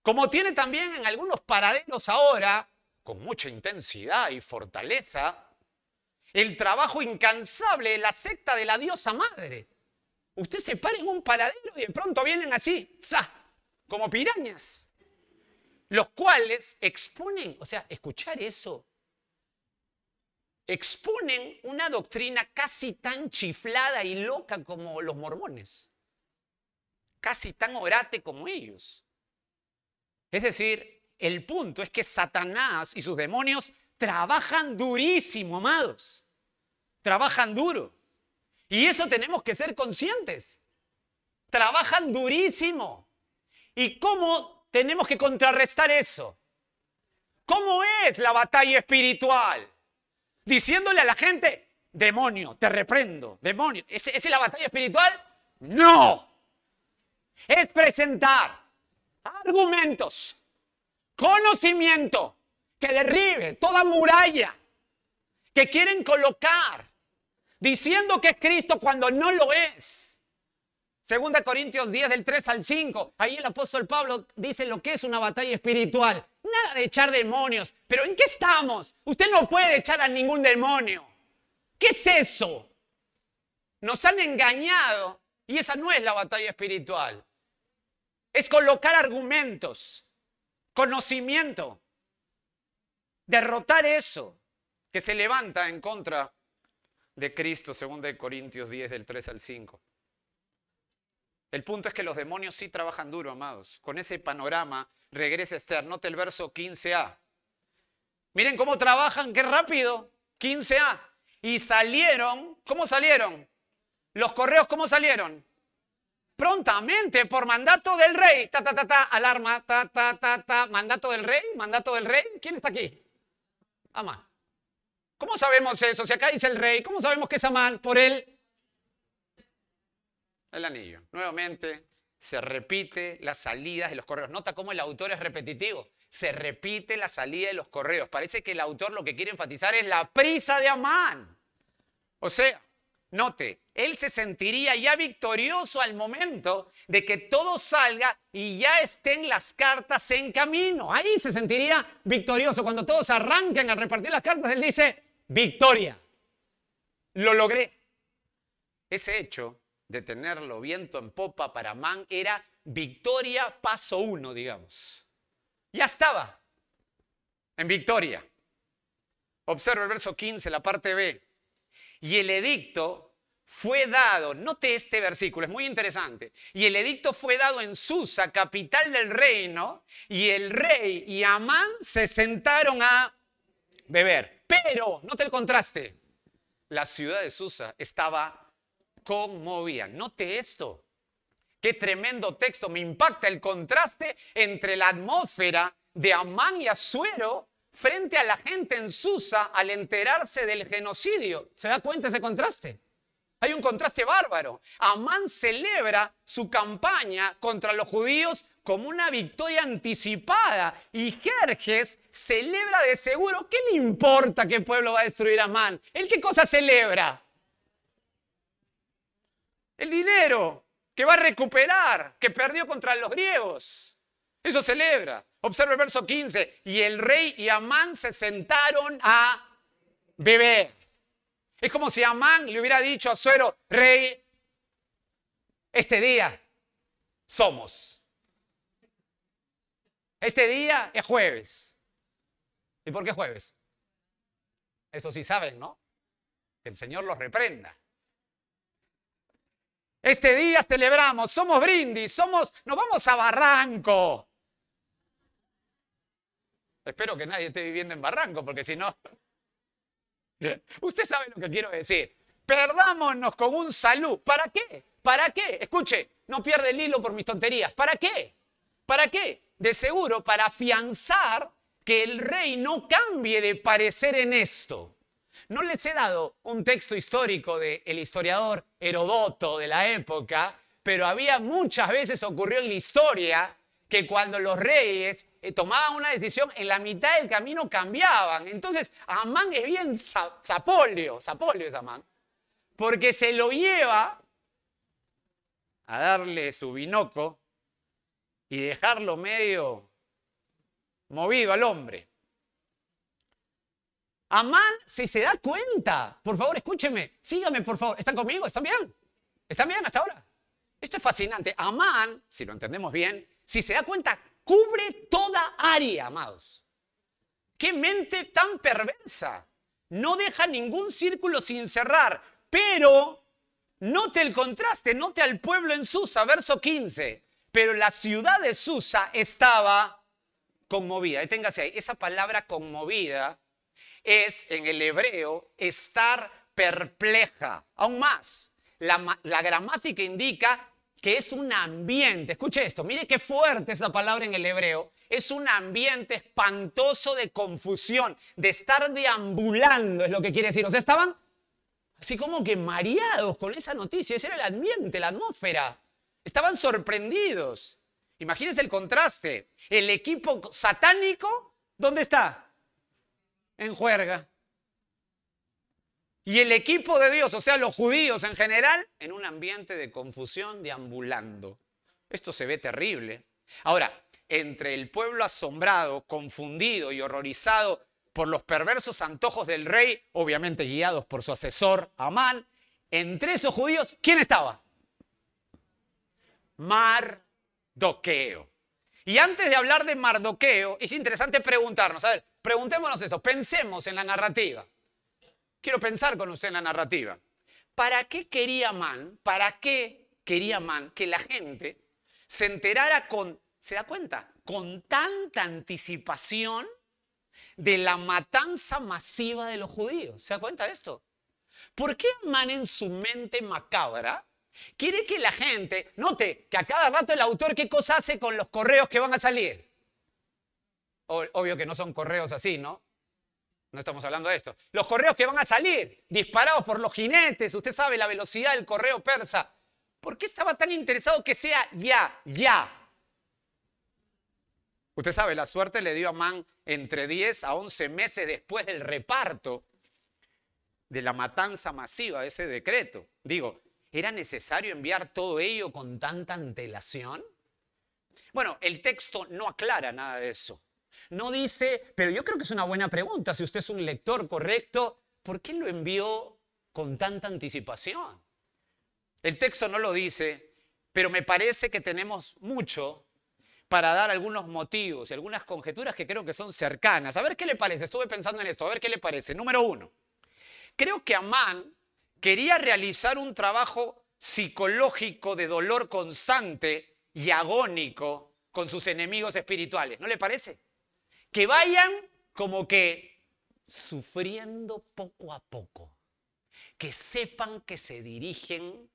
Como tiene también en algunos paraderos ahora, con mucha intensidad y fortaleza, el trabajo incansable de la secta de la diosa madre. Usted se para en un paradero y de pronto vienen así, ¡za!, como pirañas, los cuales exponen, o sea, escuchar eso, exponen una doctrina casi tan chiflada y loca como los mormones, casi tan orate como ellos. Es decir, el punto es que Satanás y sus demonios trabajan durísimo, amados. Trabajan duro. Y eso tenemos que ser conscientes. Trabajan durísimo. ¿Y cómo tenemos que contrarrestar eso? ¿Cómo es la batalla espiritual? Diciéndole a la gente, demonio, te reprendo, demonio. ¿Esa es la batalla espiritual? No. Es presentar argumentos, conocimiento, que derribe toda muralla que quieren colocar diciendo que es Cristo cuando no lo es. 2 Corintios 10 del 3 al 5, ahí el apóstol Pablo dice lo que es una batalla espiritual. Nada de echar demonios, pero ¿en qué estamos? Usted no puede echar a ningún demonio. ¿Qué es eso? Nos han engañado y esa no es la batalla espiritual. Es colocar argumentos, conocimiento, derrotar eso que se levanta en contra de Cristo, 2 Corintios 10 del 3 al 5. El punto es que los demonios sí trabajan duro, amados. Con ese panorama, regresa Esther. Note el verso 15a. Miren cómo trabajan, qué rápido. 15a. Y salieron, ¿cómo salieron? Los correos, ¿cómo salieron? Prontamente, por mandato del rey. Ta, ta, ta, ta, alarma, ta, ta, ta, ta. Mandato del rey, mandato del rey. ¿Quién está aquí? Amán. ¿Cómo sabemos eso? Si acá dice el rey, ¿cómo sabemos que es Amán? Por el anillo. Nuevamente se repite las salidas de los correos. Nota cómo el autor es repetitivo. Se repite la salida de los correos. Parece que el autor lo que quiere enfatizar es la prisa de Amán. O sea, note, él se sentiría ya victorioso al momento de que todo salga y ya estén las cartas en camino. Ahí se sentiría victorioso. Cuando todos arranquen a repartir las cartas, él dice, victoria. Lo logré. Ese hecho de tenerlo viento en popa para Amán era victoria paso 1, digamos. Ya estaba en victoria. Observa el verso 15, la parte B. Y el edicto fue dado, note este versículo, es muy interesante. Y el edicto fue dado en Susa, capital del reino, y el rey y Amán se sentaron a beber. Pero, note el contraste, la ciudad de Susa estaba conmovida. Note esto. Qué tremendo texto. Me impacta el contraste entre la atmósfera de Amán y Asuero frente a la gente en Susa al enterarse del genocidio. ¿Se da cuenta ese contraste? Hay un contraste bárbaro. Amán celebra su campaña contra los judíos como una victoria anticipada. Y Jerjes celebra de seguro. ¿Qué le importa qué pueblo va a destruir a Amán? ¿Él qué cosa celebra? El dinero que va a recuperar, que perdió contra los griegos. Eso celebra. Observa el verso 15. Y el rey y Amán se sentaron a beber. Es como si Amán le hubiera dicho a Asuero: rey, este día somos. Este día es jueves. ¿Y por qué jueves? Eso sí saben, ¿no? Que el Señor los reprenda. Este día celebramos, somos brindis, nos vamos a Barranco. Espero que nadie esté viviendo en Barranco, porque si no... Usted sabe lo que quiero decir. Perdámonos con un salud. ¿Para qué? ¿Para qué? Escuche, no pierde el hilo por mis tonterías. ¿Para qué? ¿Para qué? De seguro para afianzar que el rey no cambie de parecer en esto. No les he dado un texto histórico del historiador Herodoto de la época, pero muchas veces ocurrió en la historia que cuando los reyes tomaban una decisión, en la mitad del camino cambiaban. Entonces, Amán es bien sapolio es Amán, porque se lo lleva a darle su binoco y dejarlo medio movido al hombre. Amán, si se da cuenta, por favor, escúcheme, sígame, por favor. ¿Están conmigo? ¿Están bien? ¿Están bien hasta ahora? Esto es fascinante. Amán, si lo entendemos bien, si se da cuenta, cubre toda área, amados. ¡Qué mente tan perversa! No deja ningún círculo sin cerrar, pero note el contraste, note al pueblo en Susa, verso 15. Pero la ciudad de Susa estaba conmovida. Deténgase ahí. Esa palabra conmovida es, en el hebreo, estar perpleja. Aún más, la gramática indica que es un ambiente. Escuche esto, mire qué fuerte esa palabra en el hebreo. Es un ambiente espantoso de confusión, de estar deambulando, es lo que quiere decir. O sea, estaban así como que mareados con esa noticia. Ese era el ambiente, la atmósfera. Estaban sorprendidos. Imagínense el contraste. El equipo satánico, ¿dónde está? En juerga. Y el equipo de Dios, o sea, los judíos en general, en un ambiente de confusión, deambulando. Esto se ve terrible. Ahora, entre el pueblo asombrado, confundido y horrorizado por los perversos antojos del rey, obviamente guiados por su asesor Amán, entre esos judíos, ¿quién estaba? Mardoqueo. Y antes de hablar de Mardoqueo, es interesante preguntarnos, a ver, preguntémonos esto, pensemos en la narrativa. Quiero pensar con usted en la narrativa. ¿Para qué quería Amán? ¿Para qué quería Amán que la gente se enterara ¿se da cuenta? Con tanta anticipación de la matanza masiva de los judíos. ¿Se da cuenta de esto? ¿Por qué Amán en su mente macabra quiere que la gente, note que a cada rato el autor qué cosa hace con los correos que van a salir? Obvio que no son correos así, ¿no? No estamos hablando de esto. Los correos que van a salir, disparados por los jinetes, usted sabe la velocidad del correo persa. ¿Por qué estaba tan interesado que sea ya, ya? Usted sabe, la suerte le dio a Amán entre 10 a 11 meses después del reparto de la matanza masiva de ese decreto. Digo, ¿era necesario enviar todo ello con tanta antelación? Bueno, el texto no aclara nada de eso. No dice, pero yo creo que es una buena pregunta, si usted es un lector correcto, ¿por qué lo envió con tanta anticipación? El texto no lo dice, pero me parece que tenemos mucho para dar algunos motivos y algunas conjeturas que creo que son cercanas. A ver qué le parece, estuve pensando en esto, a ver qué le parece. Número 1, creo que Amán quería realizar un trabajo psicológico de dolor constante y agónico con sus enemigos espirituales, ¿no le parece? Que vayan como que sufriendo poco a poco, que sepan que se dirigen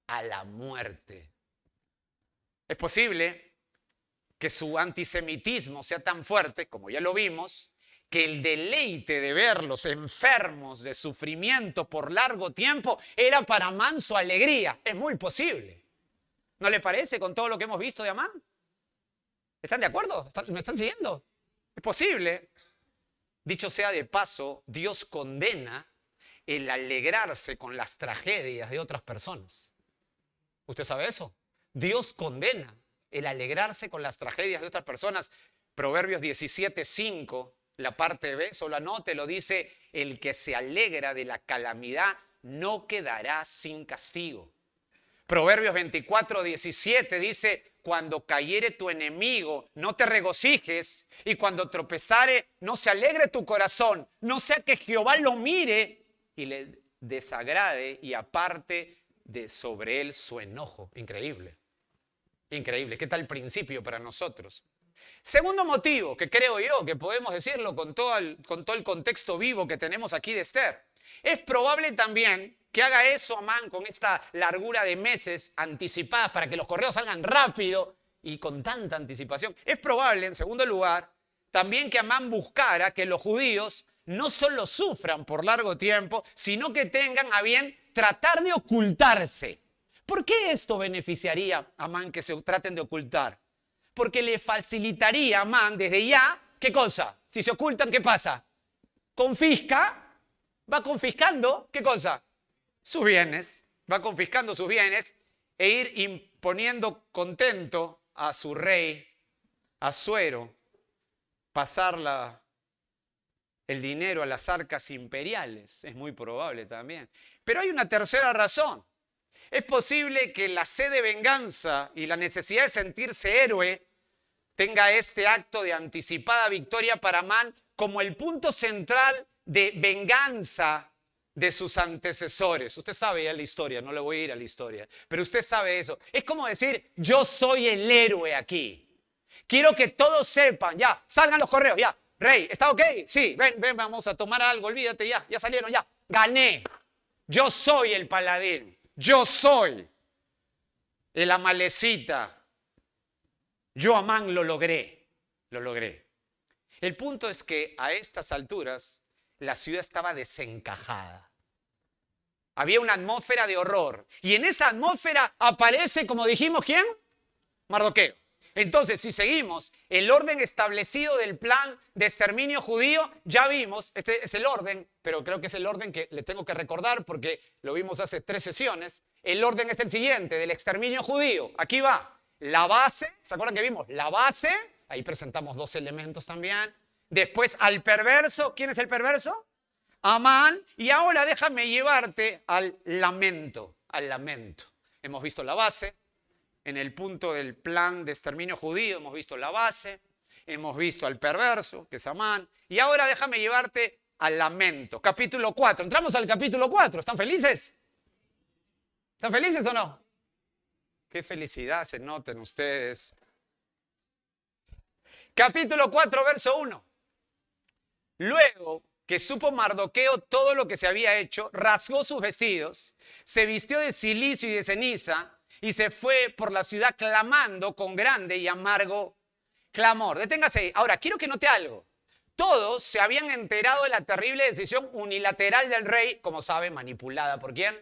a la muerte. Es posible que su antisemitismo sea tan fuerte, como ya lo vimos, que el deleite de verlos enfermos de sufrimiento por largo tiempo era para Amán su alegría. Es muy posible. ¿No le parece con todo lo que hemos visto de Amán? ¿Están de acuerdo? ¿Me están siguiendo? Es posible. Dicho sea de paso, Dios condena el alegrarse con las tragedias de otras personas. ¿Usted sabe eso? Dios condena el alegrarse con las tragedias de otras personas. Proverbios 17:5, la parte B, solo anote, lo dice: el que se alegra de la calamidad no quedará sin castigo. Proverbios 24:17 dice: cuando cayere tu enemigo, no te regocijes, y cuando tropezare, no se alegre tu corazón, no sea que Jehová lo mire y le desagrade y aparte de sobre él su enojo. Increíble, increíble. ¿Qué tal principio para nosotros? Segundo motivo, que creo yo que podemos decirlo con todo el contexto vivo que tenemos aquí de Esther. Es probable también que haga eso Amán con esta largura de meses anticipadas para que los correos salgan rápido y con tanta anticipación. Es probable, en segundo lugar, también que Amán buscara que los judíos no solo sufran por largo tiempo, sino que tengan a bien tratar de ocultarse. ¿Por qué esto beneficiaría a Amán que se traten de ocultar? Porque le facilitaría a Amán desde ya, ¿qué cosa? Si se ocultan, ¿qué pasa? Confisca, va confiscando, ¿qué cosa? Sus bienes, va confiscando sus bienes e ir imponiendo contento a su rey, Asuero, pasar el dinero a las arcas imperiales. Es muy probable también. Pero hay una tercera razón. Es posible que la sed de venganza y la necesidad de sentirse héroe tenga este acto de anticipada victoria para Amán como el punto central de venganza de sus antecesores. Usted sabe ya la historia, no le voy a ir a la historia, pero usted sabe eso. Es como decir: yo soy el héroe aquí. Quiero que todos sepan, ya, salgan los correos, ya. Rey, ¿está ok? Sí, ven, vamos a tomar algo, olvídate, ya salieron, ya. Gané. Yo soy el paladín. Yo soy el amalecita. Yo, Amán, lo logré. Lo logré. El punto es que a estas alturas la ciudad estaba desencajada. Había una atmósfera de horror. Y en esa atmósfera aparece, como dijimos, ¿quién? Mardoqueo. Entonces, si seguimos el orden establecido del plan de exterminio judío, ya vimos, este es el orden, pero creo que es el orden que le tengo que recordar porque lo vimos hace 3 sesiones. El orden es el siguiente, del exterminio judío. Aquí va la base, ¿se acuerdan que vimos? La base, ahí presentamos 2 elementos también. Después al perverso, ¿quién es el perverso? Amán. Y ahora déjame llevarte al lamento, Hemos visto la base. En el punto del plan de exterminio judío hemos visto la base, hemos visto al perverso, que es Amán, y ahora déjame llevarte al lamento. Capítulo 4. Entramos al capítulo 4. ¿Están felices? ¿Están felices o no? Qué felicidad se noten ustedes. Capítulo 4, verso 1. Luego que supo Mardoqueo todo lo que se había hecho, rasgó sus vestidos, se vistió de cilicio y de ceniza, y se fue por la ciudad clamando con grande y amargo clamor. Deténgase ahí. Ahora, quiero que note algo. Todos se habían enterado de la terrible decisión unilateral del rey, como sabe, manipulada ¿por quién?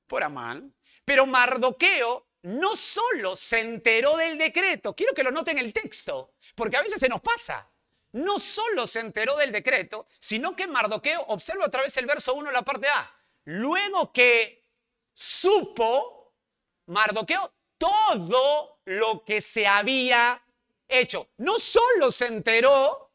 Por Amán. Pero Mardoqueo no solo se enteró del decreto, quiero que lo noten en el texto, porque a veces se nos pasa. No solo se enteró del decreto, sino que Mardoqueo, observa otra vez el verso 1, la parte A. Luego que supo Mardoqueo todo lo que se había hecho. No solo se enteró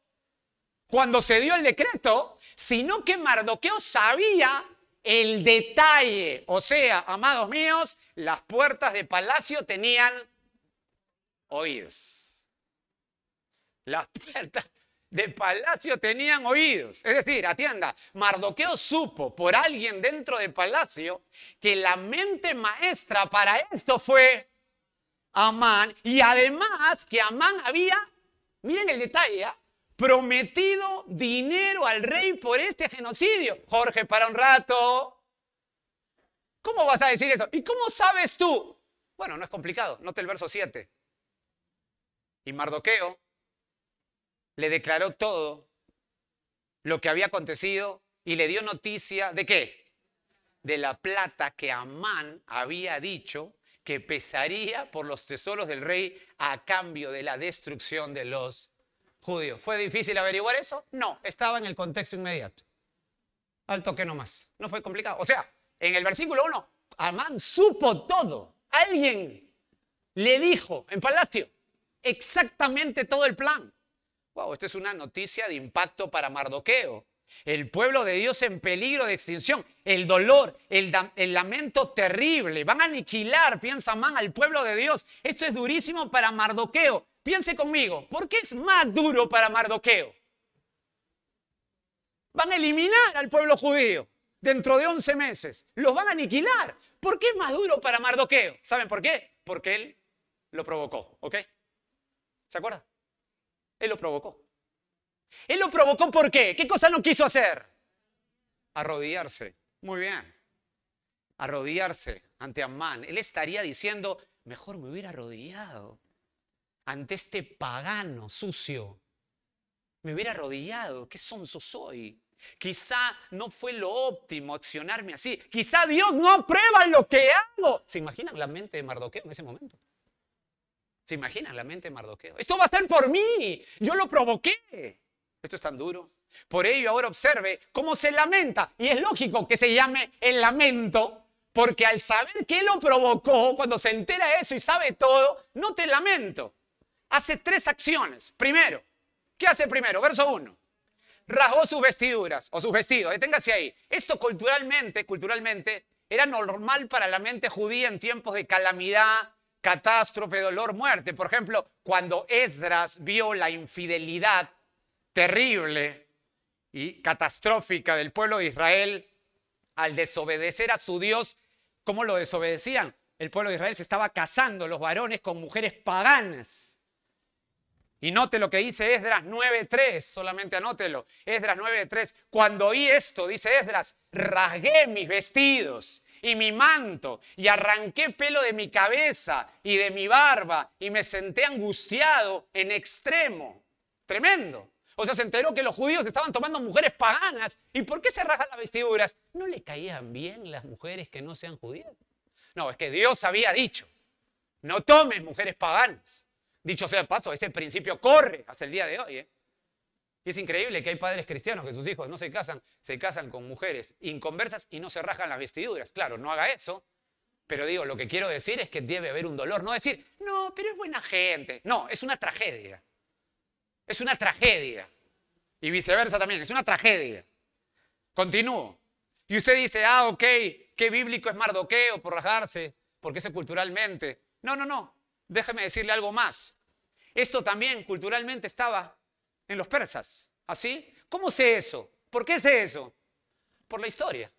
cuando se dio el decreto, sino que Mardoqueo sabía el detalle. O sea, amados míos, las puertas de palacio tenían oídos. Las puertas de palacio tenían oídos. Es decir, atienda, Mardoqueo supo por alguien dentro del palacio que la mente maestra para esto fue Amán, y además que Amán había, miren el detalle, prometido dinero al rey por este genocidio. Jorge, para un rato. ¿Cómo vas a decir eso? ¿Y cómo sabes tú? Bueno, no es complicado, note el verso 7. Y Mardoqueo le declaró todo lo que había acontecido y le dio noticia ¿de qué? De la plata que Amán había dicho que pesaría por los tesoros del rey a cambio de la destrucción de los judíos. ¿Fue difícil averiguar eso? No, estaba en el contexto inmediato. Al toque nomás. No fue complicado. O sea, en el versículo 1, Amán supo todo. Alguien le dijo en palacio exactamente todo el plan. Wow, esta es una noticia de impacto para Mardoqueo. El pueblo de Dios en peligro de extinción. El dolor, el lamento terrible. Van a aniquilar, piensa Amán, al pueblo de Dios. Esto es durísimo para Mardoqueo. Piense conmigo, ¿por qué es más duro para Mardoqueo? Van a eliminar al pueblo judío dentro de 11 meses. Los van a aniquilar. ¿Por qué es más duro para Mardoqueo? ¿Saben por qué? Porque él lo provocó, ¿ok? ¿Se acuerdan? Él lo provocó. Él lo provocó ¿por qué? ¿Qué cosa no quiso hacer? Arrodillarse. Muy bien. Arrodillarse ante Amán. Él estaría diciendo, mejor me hubiera arrodillado ante este pagano sucio. Me hubiera arrodillado. ¿Qué sonso soy? Quizá no fue lo óptimo accionarme así. Quizá Dios no aprueba lo que hago. ¿Se imaginan la mente de Mardoqueo en ese momento? ¿Se imaginan la mente de Mardoqueo? Esto va a ser por mí. Yo lo provoqué. Esto es tan duro. Por ello ahora observe cómo se lamenta. Y es lógico que se llame el lamento, porque al saber que él lo provocó, cuando se entera eso y sabe todo, no te lamento. Hace 3 acciones. Primero, ¿qué hace primero? Verso 1. Rasgó sus vestiduras o sus vestidos. Deténgase ahí. Esto culturalmente era normal para la mente judía en tiempos de calamidad, catástrofe, dolor, muerte. Por ejemplo, cuando Esdras vio la infidelidad terrible y catastrófica del pueblo de Israel al desobedecer a su Dios, ¿cómo lo desobedecían? El pueblo de Israel se estaba casando, los varones, con mujeres paganas. Y note lo que dice Esdras 9:3, solamente anótelo. Esdras 9:3. Cuando oí esto, dice Esdras, rasgué mis vestidos y mi manto y arranqué pelo de mi cabeza y de mi barba y me senté angustiado en extremo. Tremendo. O sea, se enteró que los judíos estaban tomando mujeres paganas. ¿Y por qué se rasgan las vestiduras? ¿No le caían bien las mujeres que no sean judías? No, es que Dios había dicho, no tomes mujeres paganas. Dicho sea de paso, ese principio corre hasta el día de hoy. Y es increíble que hay padres cristianos que sus hijos no se casan con mujeres inconversas y no se rasgan las vestiduras. Claro, no haga eso, pero digo, lo que quiero decir es que debe haber un dolor. No decir, no, pero es buena gente. No, es una tragedia. Es una tragedia. Y viceversa también, es una tragedia. Continúo. Y usted dice, ok, qué bíblico es Mardoqueo por rasgarse, porque ese culturalmente. No. Déjeme decirle algo más. Esto también culturalmente estaba en los persas. ¿Así? ¿Cómo sé eso? ¿Por qué sé eso? Por la historia.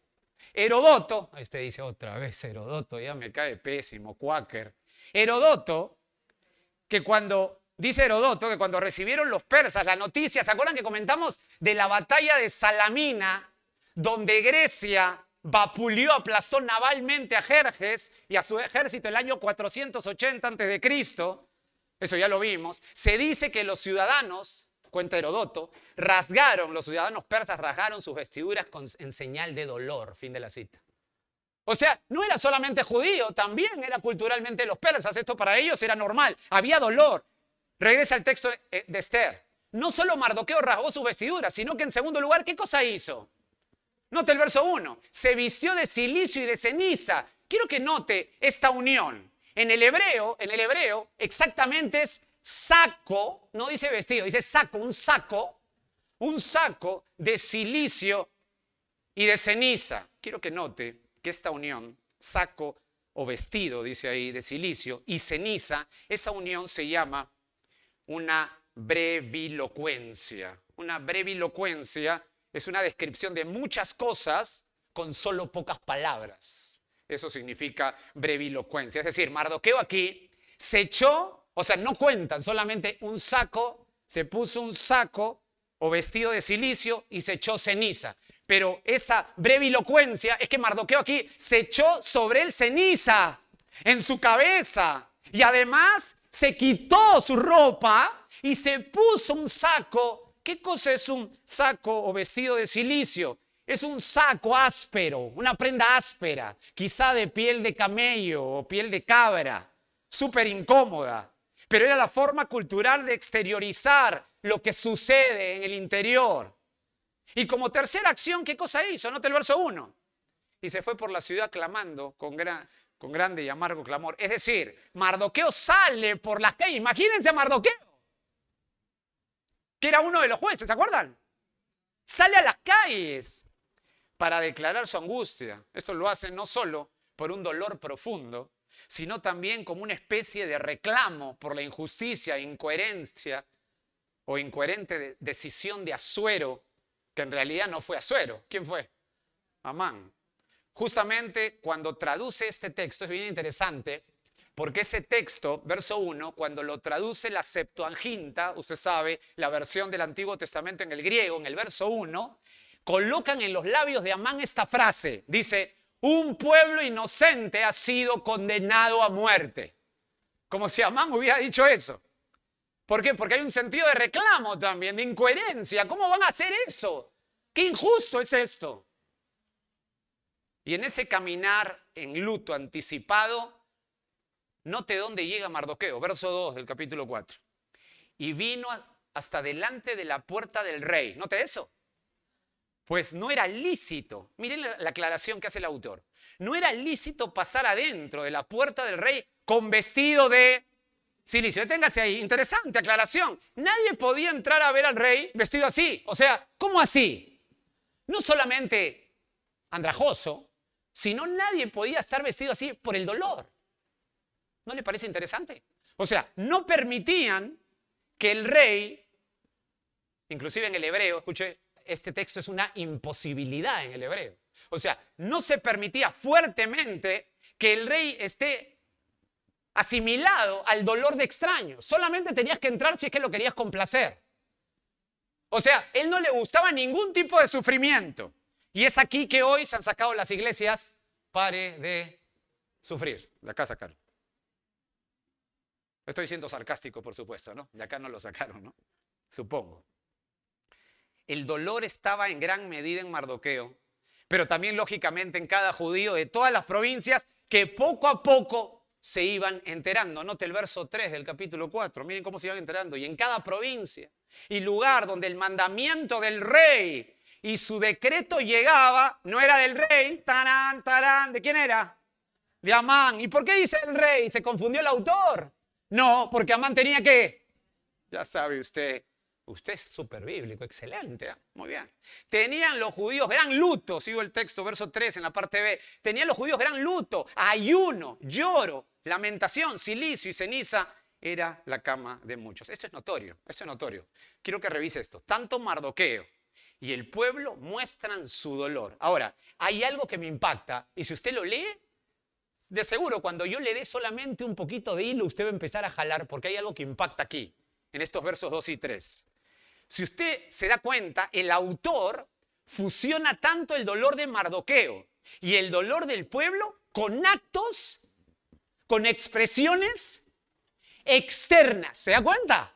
Herodoto, usted dice otra vez Herodoto, ya me cae pésimo, cuáquer. Dice Herodoto que cuando recibieron los persas la noticia, ¿se acuerdan que comentamos de la batalla de Salamina, donde Grecia vapuleó, aplastó navalmente a Jerjes y a su ejército el año 480 a.C., eso ya lo vimos? Se dice que los ciudadanos, cuenta Herodoto, los ciudadanos persas rasgaron sus vestiduras en señal de dolor. Fin de la cita. O sea, no era solamente judío, también era culturalmente los persas. Esto para ellos era normal, había dolor. Regresa al texto de Esther. No solo Mardoqueo rasgó sus vestiduras, sino que en segundo lugar, ¿qué cosa hizo? Note el verso 1. Se vistió de cilicio y de ceniza. Quiero que note esta unión. En el hebreo exactamente es saco, no dice vestido, dice saco, un saco de cilicio y de ceniza. Quiero que note que esta unión, saco o vestido, dice ahí, de cilicio y ceniza, esa unión se llama una brevilocuencia. Una brevilocuencia es una descripción de muchas cosas con solo pocas palabras. Eso significa brevilocuencia. Es decir, Mardoqueo aquí se echó, o sea, no cuentan solamente un saco, se puso un saco o vestido de cilicio y se echó ceniza. Pero esa brevilocuencia es que Mardoqueo aquí se echó sobre él ceniza en su cabeza y además se quitó su ropa y se puso un saco. ¿qué cosa es un saco o vestido de silicio? Es un saco áspero, una prenda áspera, quizá de piel de camello o piel de cabra, súper incómoda. Pero era la forma cultural de exteriorizar lo que sucede en el interior. Y como tercera acción, ¿qué cosa hizo? Nota el verso 1. Y se fue por la ciudad clamando con grande y amargo clamor. Es decir, Mardoqueo sale por las calles. Imagínense a Mardoqueo, que era uno de los jueces, ¿se acuerdan? Sale a las calles para declarar su angustia. Esto lo hace no solo por un dolor profundo, sino también como una especie de reclamo por la injusticia, incoherencia o incoherente decisión de Asuero, que en realidad no fue Asuero. ¿Quién fue? Amán. Justamente cuando traduce este texto es bien interesante, porque ese texto, verso 1, cuando lo traduce la Septuaginta, usted sabe, la versión del Antiguo Testamento en el griego, en el verso 1, colocan en los labios de Amán esta frase. Dice, un pueblo inocente ha sido condenado a muerte. Como si Amán hubiera dicho eso. ¿Por qué? Porque hay un sentido de reclamo también, de incoherencia. ¿Cómo van a hacer eso? ¡Qué injusto es esto! Y en ese caminar en luto anticipado, note dónde llega Mardoqueo, verso 2 del capítulo 4. Y vino hasta delante de la puerta del rey. Note eso. Pues no era lícito, miren la aclaración que hace el autor, no era lícito pasar adentro de la puerta del rey con vestido de silicio. Deténgase ahí, interesante aclaración. Nadie podía entrar a ver al rey vestido así. O sea, ¿cómo así? No solamente andrajoso, sino nadie podía estar vestido así por el dolor. ¿No le parece interesante? O sea, no permitían que el rey, inclusive en el hebreo, escuche, este texto es una imposibilidad en el hebreo. O sea, no se permitía fuertemente que el rey esté asimilado al dolor de extraños. Solamente tenías que entrar si es que lo querías complacer. O sea, él no le gustaba ningún tipo de sufrimiento. Y es aquí que hoy se han sacado las iglesias, pare de sufrir. De acá sacaron. Estoy siendo sarcástico, por supuesto, ¿no? De acá no lo sacaron, ¿no? Supongo. El dolor estaba en gran medida en Mardoqueo, pero también lógicamente en cada judío de todas las provincias que poco a poco se iban enterando. Note el verso 3 del capítulo 4, miren cómo se iban enterando. Y en cada provincia y lugar donde el mandamiento del rey y su decreto llegaba, no era del rey, tarán, tarán, ¿de quién era? De Amán. ¿Y por qué dice el rey? ¿Se confundió el autor? No, porque Amán tenía que, ya sabe usted es súper bíblico, excelente, ¿eh? Muy bien. Tenían los judíos gran luto, sigo el texto, verso 3 en la parte B. Tenían los judíos gran luto, ayuno, lloro, lamentación, silicio y ceniza. Era la cama de muchos. Esto es notorio, esto es notorio. Quiero que revise esto. Tanto Mardoqueo y el pueblo muestran su dolor. Ahora, hay algo que me impacta, y si usted lo lee, de seguro cuando yo le dé solamente un poquito de hilo, usted va a empezar a jalar, porque hay algo que impacta aquí, en estos versos 2 y 3. Si usted se da cuenta, el autor fusiona tanto el dolor de Mardoqueo y el dolor del pueblo con actos, con expresiones externas. ¿Se da cuenta?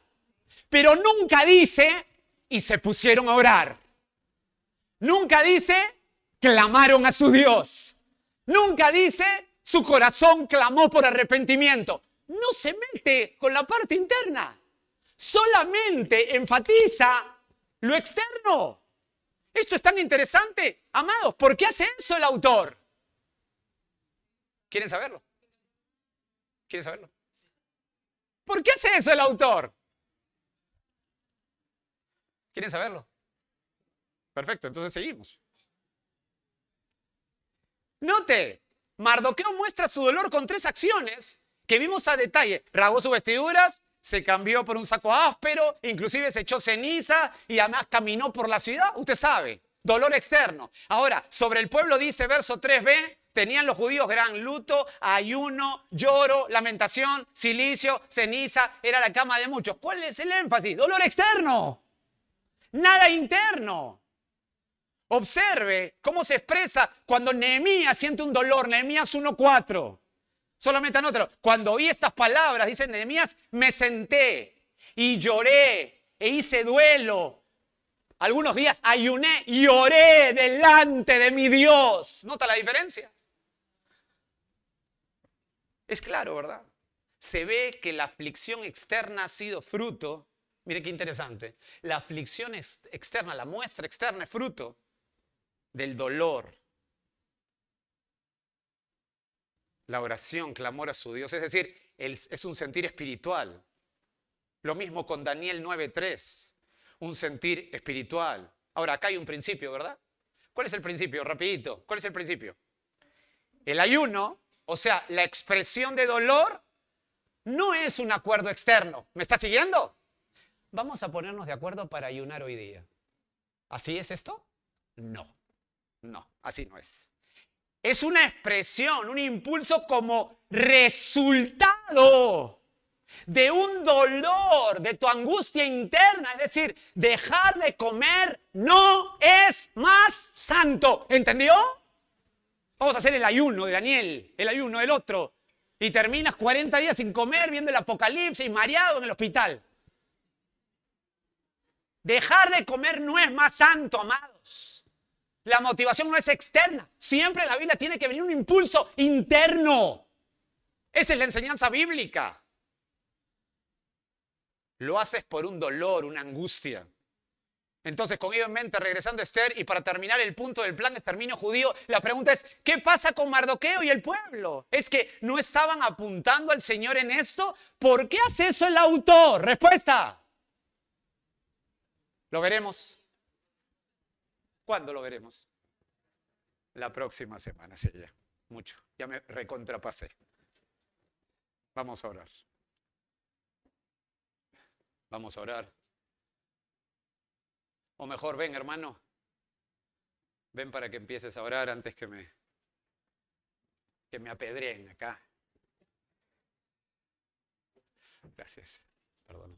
Pero nunca dice, y se pusieron a orar. Nunca dice, clamaron a su Dios. Nunca dice, su corazón clamó por arrepentimiento. No se mete con la parte interna. Solamente enfatiza lo externo. Esto es tan interesante, amados. ¿Por qué hace eso el autor? ¿Quieren saberlo? ¿Quieren saberlo? ¿Por qué hace eso el autor? ¿Quieren saberlo? Perfecto, entonces seguimos. Note, Mardoqueo muestra su dolor con 3 acciones que vimos a detalle. Rasgó sus vestiduras, se cambió por un saco áspero, inclusive se echó ceniza y además caminó por la ciudad. Usted sabe, dolor externo. Ahora, sobre el pueblo dice, verso 3b, tenían los judíos gran luto, ayuno, lloro, lamentación, silicio, ceniza, era la cama de muchos. ¿Cuál es el énfasis? Dolor externo, nada interno. Observe cómo se expresa cuando Nehemías siente un dolor, Nehemías 1:4. Solamente anótalo. Cuando oí estas palabras, dice Nehemías, me senté y lloré e hice duelo Algunos días ayuné y oré delante de mi Dios. ¿Nota la diferencia? Es claro, ¿verdad? Se ve que la aflicción externa ha sido fruto. Mire qué interesante. La aflicción externa, la muestra externa es fruto del dolor. La oración, clamor a su Dios. Es decir, es un sentir espiritual. Lo mismo con Daniel 9:3. Un sentir espiritual. Ahora, acá hay un principio, ¿verdad? ¿Cuál es el principio? Rapidito. ¿Cuál es el principio? El ayuno, o sea, la expresión de dolor, no es un acuerdo externo. ¿Me está siguiendo? Vamos a ponernos de acuerdo para ayunar hoy día. ¿Así es esto? No, no, así no es. Es una expresión, un impulso como resultado de un dolor, de tu angustia interna. Es decir, dejar de comer no es más santo. ¿Entendió? Vamos a hacer el ayuno de Daniel, el ayuno del otro. Y terminas 40 días sin comer, viendo el apocalipsis, mareado en el hospital. Dejar de comer no es más santo, amados. La motivación no es externa. Siempre en la Biblia tiene que venir un impulso interno. Esa es la enseñanza bíblica. Lo haces por un dolor, una angustia. Entonces, con ello en mente, regresando a Esther, y para terminar el punto del plan de exterminio judío, la pregunta es, ¿qué pasa con Mardoqueo y el pueblo? ¿Es que no estaban apuntando al Señor en esto? ¿Por qué hace eso el autor? Respuesta. ¿Lo veremos? ¿Cuándo lo veremos? La próxima semana, sí, ya. Mucho. Ya me recontrapasé. Vamos a orar. Vamos a orar. O mejor, ven, hermano. Ven para que empieces a orar antes que me apedreen acá. Gracias. Perdón.